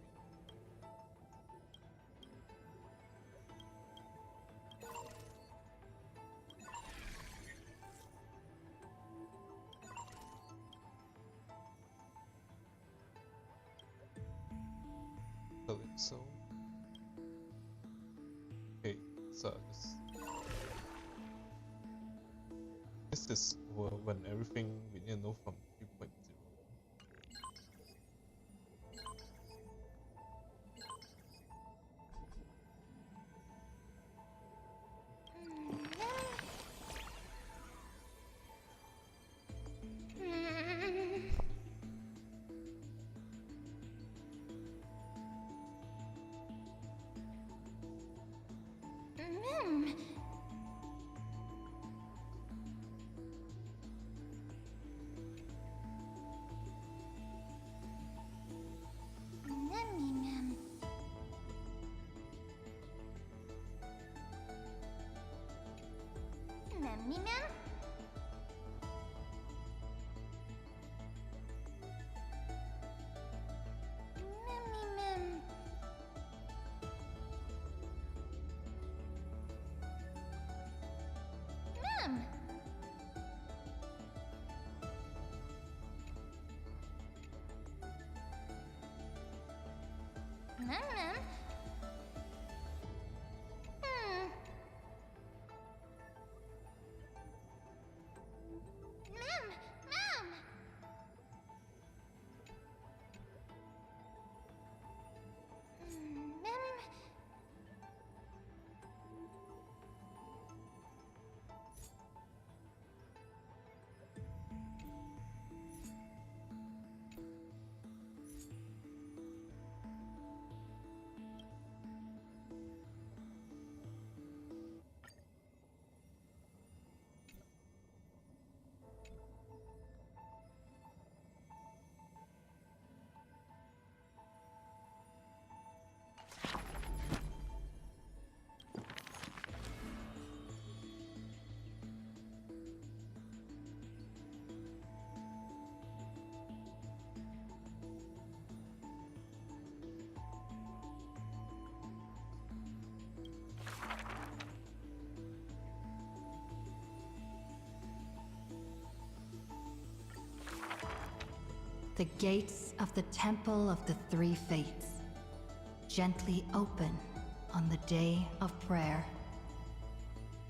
So. Okay, so this is when everything we need to know from 3.0. Mimim? Mimim. Mim. Mim. Hmm. Mim. Mim. Mim. The gates of the Temple of the Three Fates gently open on the day of prayer,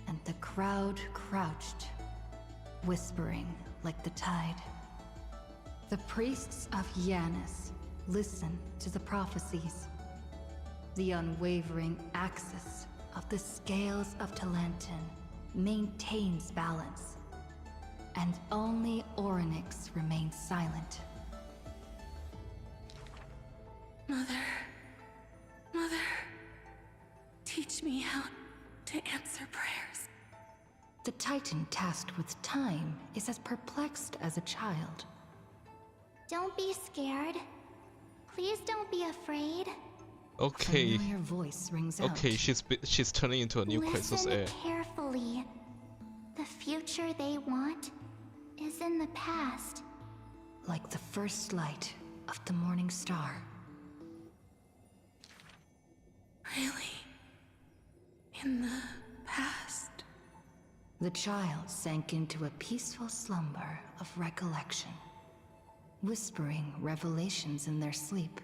and the crowd crouched, whispering like the tide. The priests of Yanis listen to the prophecies. The unwavering axis of the scales of Talantin maintains balance, and only Orynyx remains silent. Mother, teach me how to answer prayers. The Titan tasked with time is as perplexed as a child. Don't be scared. Please don't be afraid. Okay. A familiar voice rings out. Okay, she's turning into a new Princess Listen Air. carefully. The future they want is in the past. Like the first light of the morning star. Really? In the past? The child sank into a peaceful slumber of recollection, whispering revelations in their sleep.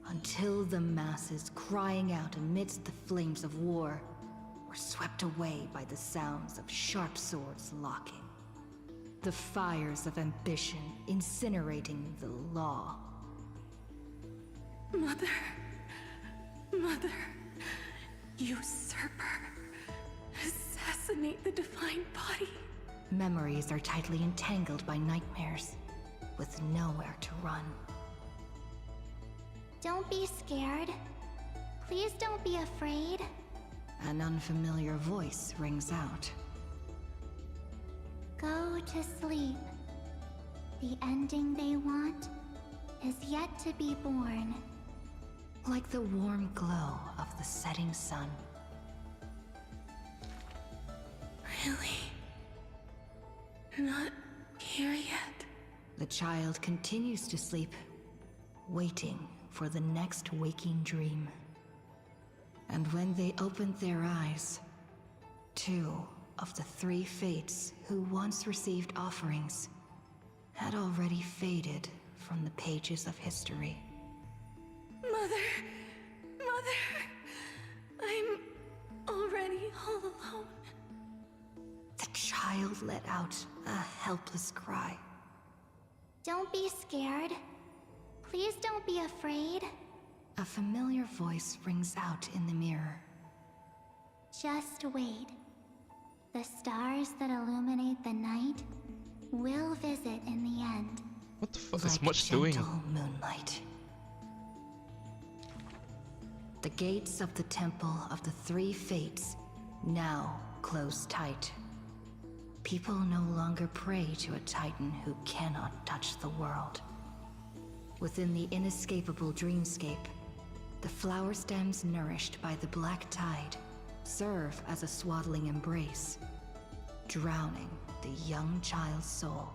Until the masses crying out amidst the flames of war were swept away by the sounds of sharp swords locking. The fires of ambition incinerating the law. Mother, usurper, assassinate the divine body. Memories are tightly entangled by nightmares, with nowhere to run. Don't be scared. Please don't be afraid. An unfamiliar voice rings out. Go to sleep. The ending they want is yet to be born. Like the warm glow of the setting sun. Really? Not here yet? The child continues to sleep, waiting for the next waking dream. And when they opened their eyes, two of the three fates who once received offerings had already faded from the pages of history. Mother, I'm already all alone. The child let out a helpless cry. Don't be scared. Please don't be afraid. A familiar voice rings out in the mirror. Just wait. The stars that illuminate the night will visit in the end. What the fuck is Like Much gentle doing? moonlight. The gates of the Temple of the Three Fates now close tight. People no longer pray to a titan who cannot touch the world. Within the inescapable dreamscape, the flower stems nourished by the black tide serve as a swaddling embrace, drowning the young child's soul.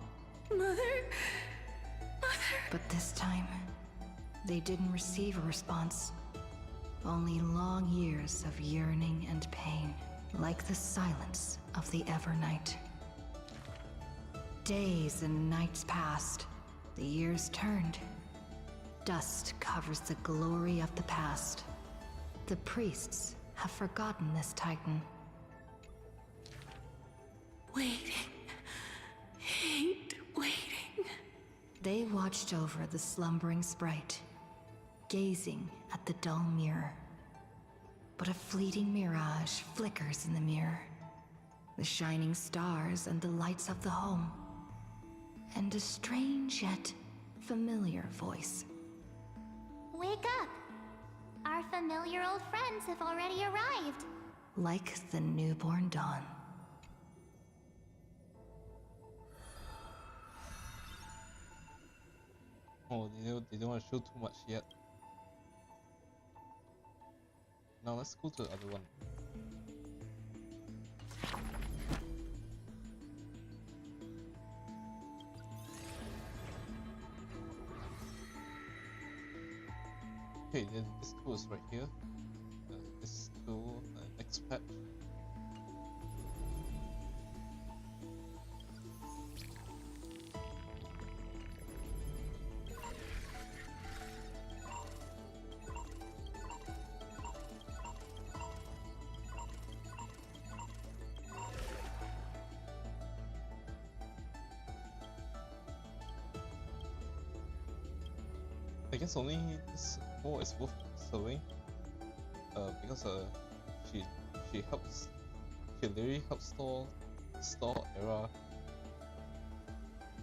Mother... But this time, they didn't receive a response. Only long years of yearning and pain, like the silence of the Evernight. Days and nights passed. The years turned. Dust covers the glory of the past. The priests have forgotten this titan. Waiting. Hate waiting. They watched over the slumbering sprite, gazing at the dull mirror. But a fleeting mirage flickers in the mirror. The shining stars and the lights of the home. And a strange yet familiar voice. Wake up! Our familiar old friends have already arrived. Like the newborn dawn. Oh, they don't want to show too much yet. Now let's go to the other one. Okay, then this tool is right here. This tool, next patch. I guess only this wall is worth serving, because she literally helps store era,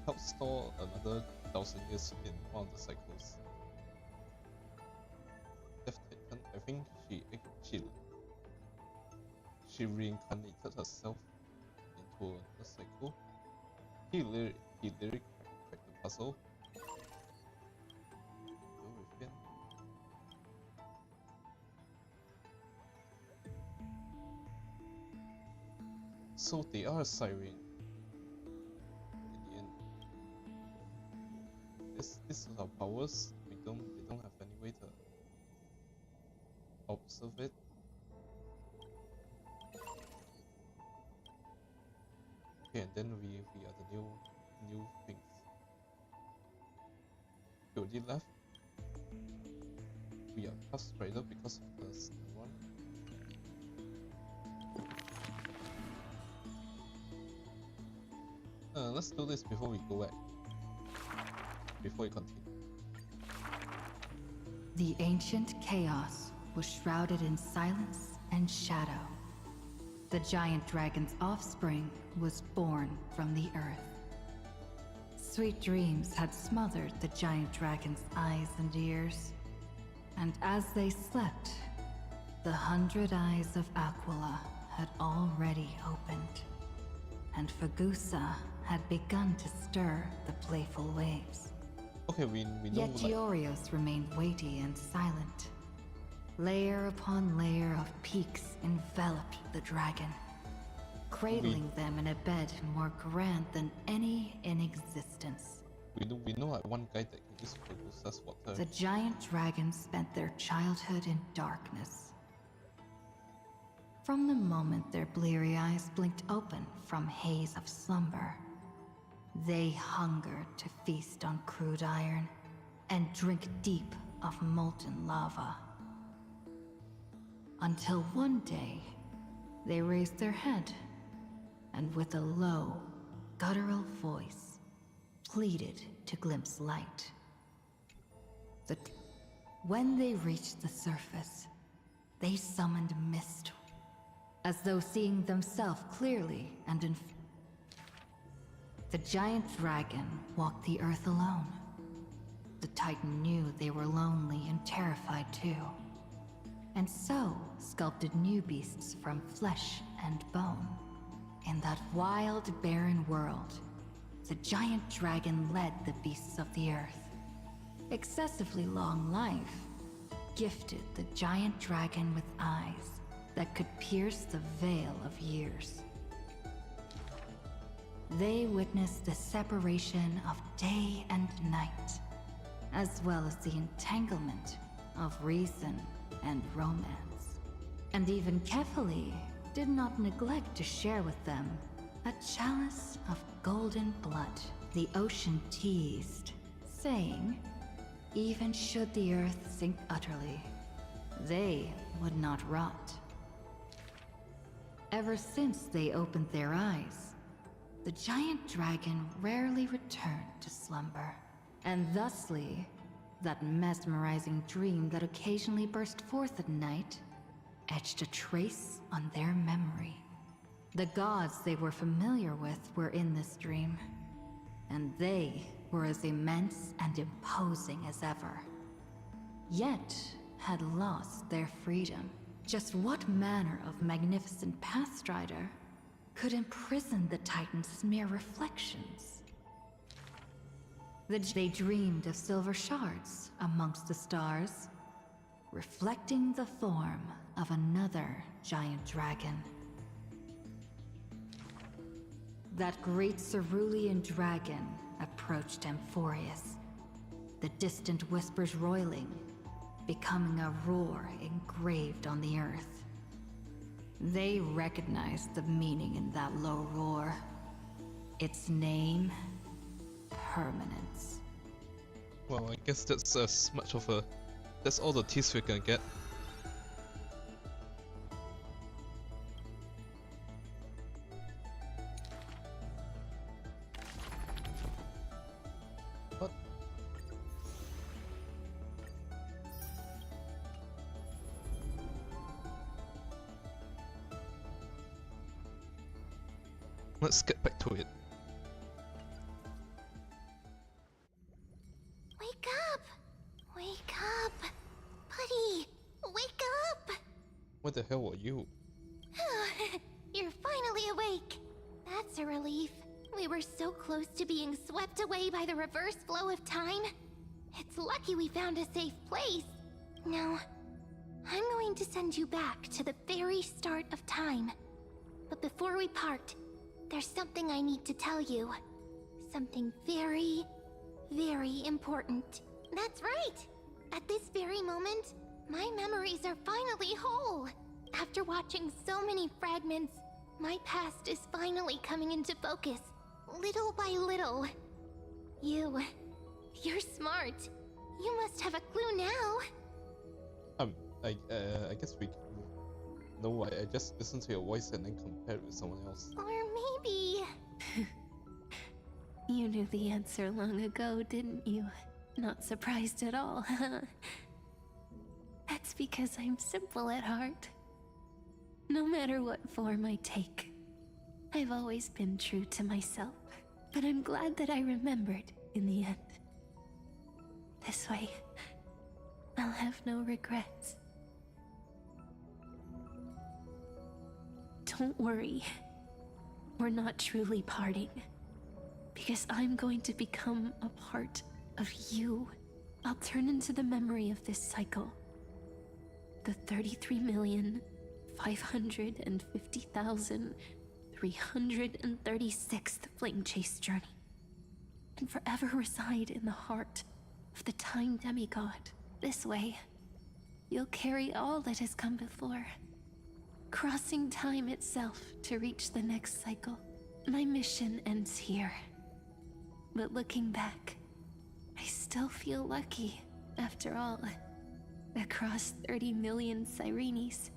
helps store another 1,000 years in one of the cycles. Death Titan, I think she reincarnated herself into a cycle. He literally cracked the puzzle. So they are a siren in the end. This is our powers. We don't have any way to observe it. Okay, and then we are the new things. We already left. We are Past Rider because of the second one. Let's do this before we go back. Before we continue. The ancient chaos was shrouded in silence and shadow. The giant dragon's offspring was born from the earth. Sweet dreams had smothered the giant dragon's eyes and ears. And as they slept, the 100 eyes of Aquila had already opened. And Fagusa had begun to stir the playful waves. Okay, we know. Yet Giorios remained weighty and silent. Layer upon layer of peaks enveloped the dragon, cradling them in a bed more grand than any in existence. We know like one guy that can use Fagusa's water. The giant dragons spent their childhood in darkness. From the moment their bleary eyes blinked open from haze of slumber, they hungered to feast on crude iron and drink deep of molten lava. Until one day, they raised their head and with a low, guttural voice, pleaded to glimpse light. When they reached the surface, they summoned mist, as though seeing themselves clearly and in. The giant dragon walked the earth alone. The Titan knew they were lonely and terrified too, and so sculpted new beasts from flesh and bone. In that wild, barren world, the giant dragon led the beasts of the earth. Excessively long life gifted the giant dragon with eyes that could pierce the veil of years. They witnessed the separation of day and night, as well as the entanglement of reason and romance. And even Kefali did not neglect to share with them a chalice of golden blood. The ocean teased, saying, even should the earth sink utterly, they would not rot. Ever since they opened their eyes, the giant dragon rarely returned to slumber. And thusly, that mesmerizing dream that occasionally burst forth at night etched a trace on their memory. The gods they were familiar with were in this dream, and they were as immense and imposing as ever, yet had lost their freedom. Just what manner of magnificent pathstrider could imprison the Titan's mere reflections? They dreamed of silver shards amongst the stars, reflecting the form of another giant dragon. That great cerulean dragon approached Amphorius, the distant whispers roiling, becoming a roar engraved on the earth. They recognized the meaning in that low roar. Its name, permanence. Well, I guess that's as much of a... that's all the tease we're gonna get. What? Let's get back to it. Wake up! Wake up! Buddy, wake up! What the hell are you? You're finally awake. That's a relief. We were so close to being swept away by the reverse flow of time. It's lucky we found a safe place. Now, I'm going to send you back to the very start of time. But before we part, there's something I need to tell you. Something very, very important. That's right! At this very moment, my memories are finally whole. After watching so many fragments, my past is finally coming into focus, little by little. You're smart. You must have a clue now. I guess we... No, I just listened to your voice and then compare it with someone else. Or maybe... You knew the answer long ago, didn't you? Not surprised at all, huh? That's because I'm simple at heart. No matter what form I take, I've always been true to myself. But I'm glad that I remembered in the end. This way, I'll have no regrets. Don't worry. We're not truly parting. Because I'm going to become a part of you. I'll turn into the memory of this cycle. The 33,550,336th Flame Chase journey. And forever reside in the heart of the Time Demigod. This way, you'll carry all that has come before, crossing time itself to reach the next cycle. My mission ends here. But looking back, I still feel lucky, after all. Across 30 million Sirenes,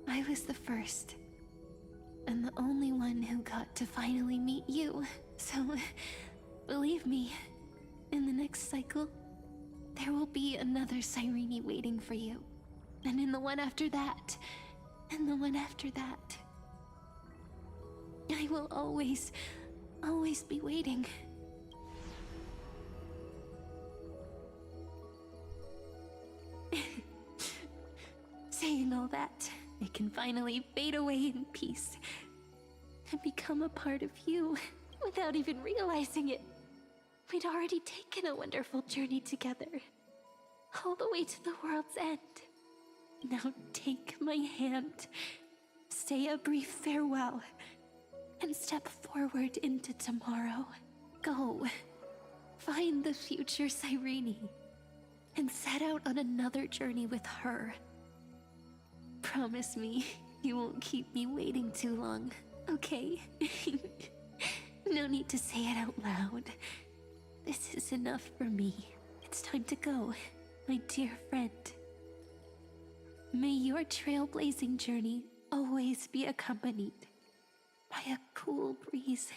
I was the first, and the only one who got to finally meet you. So, believe me, in the next cycle, there will be another Sirene waiting for you. And in the one after that, and the one after that. I will always be waiting. Saying all that, I can finally fade away in peace and become a part of you without even realizing it. We'd already taken a wonderful journey together, all the way to the world's end. Now take my hand, say a brief farewell, and step forward into tomorrow. Go, find the future Cyrene, and set out on another journey with her. Promise me you won't keep me waiting too long, okay? No need to say it out loud. This is enough for me. It's time to go, my dear friend. May your trailblazing journey always be accompanied by a cool breeze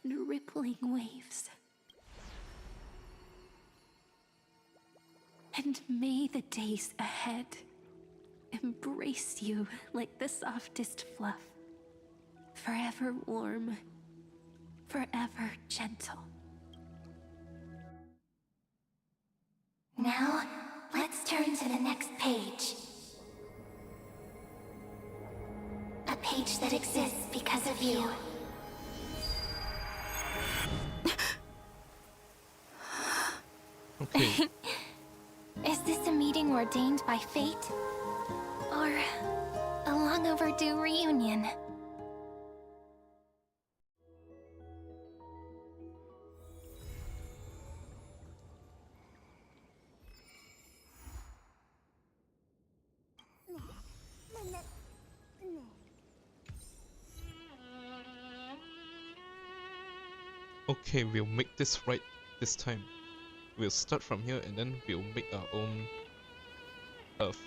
and rippling waves. And may the days ahead embrace you like the softest fluff, forever warm, forever gentle. Now, let's turn to the next page. A page that exists because of you. Okay. Is this a meeting ordained by fate? Or a long overdue reunion? Okay, we'll make this right this time. We'll start from here and then we'll make our own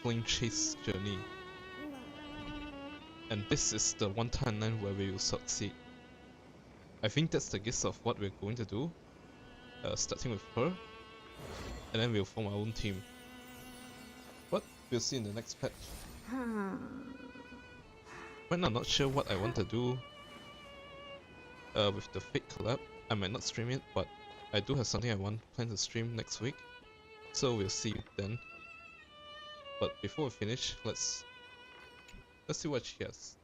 flame chase journey. And this is the one timeline where we will succeed. I think that's the gist of what we're going to do. Starting with her, and then we'll form our own team. But we'll see in the next patch. Right now, I'm not sure what I want to do with the Fate collab. I might not stream it, but I do have something I plan to stream next week. So we'll see then. But before we finish, let's see what she has.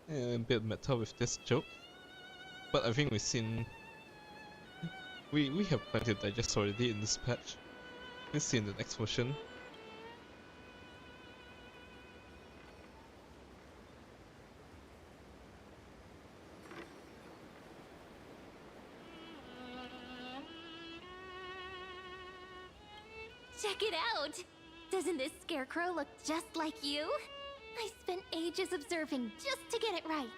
A bit meta with this joke, but I think we have plenty to digest already in this patch. We'll see in the next version. Check it out! Doesn't this scarecrow look just like you? I spent ages observing just to get it right.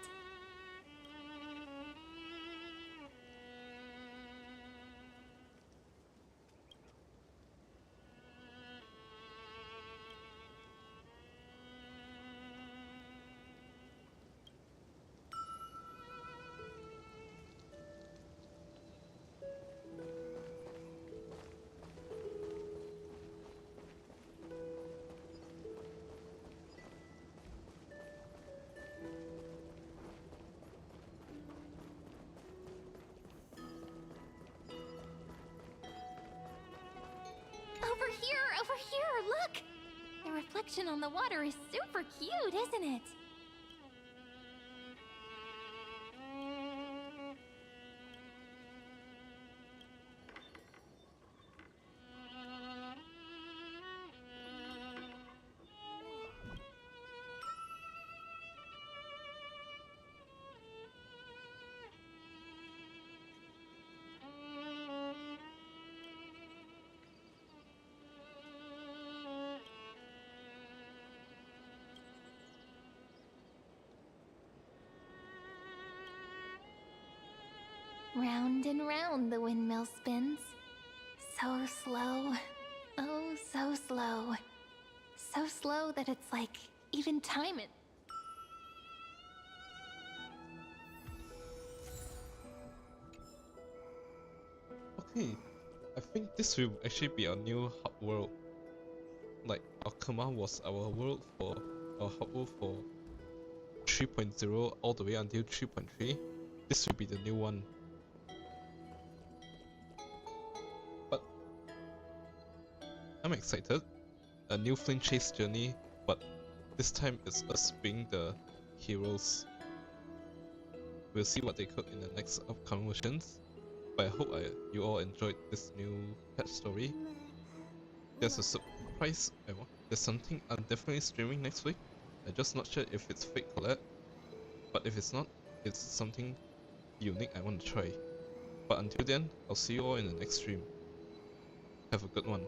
Over here, look! The reflection on the water is super cute, isn't it? Round and round the windmill spins. So slow. Oh, so slow. So slow that it's like even time it. Okay, I think this will actually be our new hub world. Like, Alkema was our world for our hub world for 3.0 all the way until 3.3. This will be the new one. But I'm excited. A new flame chase journey, but this time it's us being the heroes. We'll see what they cook in the next upcoming versions. But I hope you all enjoyed this new pet story. There's a surprise. There's something I'm definitely streaming next week. I'm just not sure if it's fake collab, but if it's not, it's something unique I want to try. But until then, I'll see you all in the next stream. Have a good one.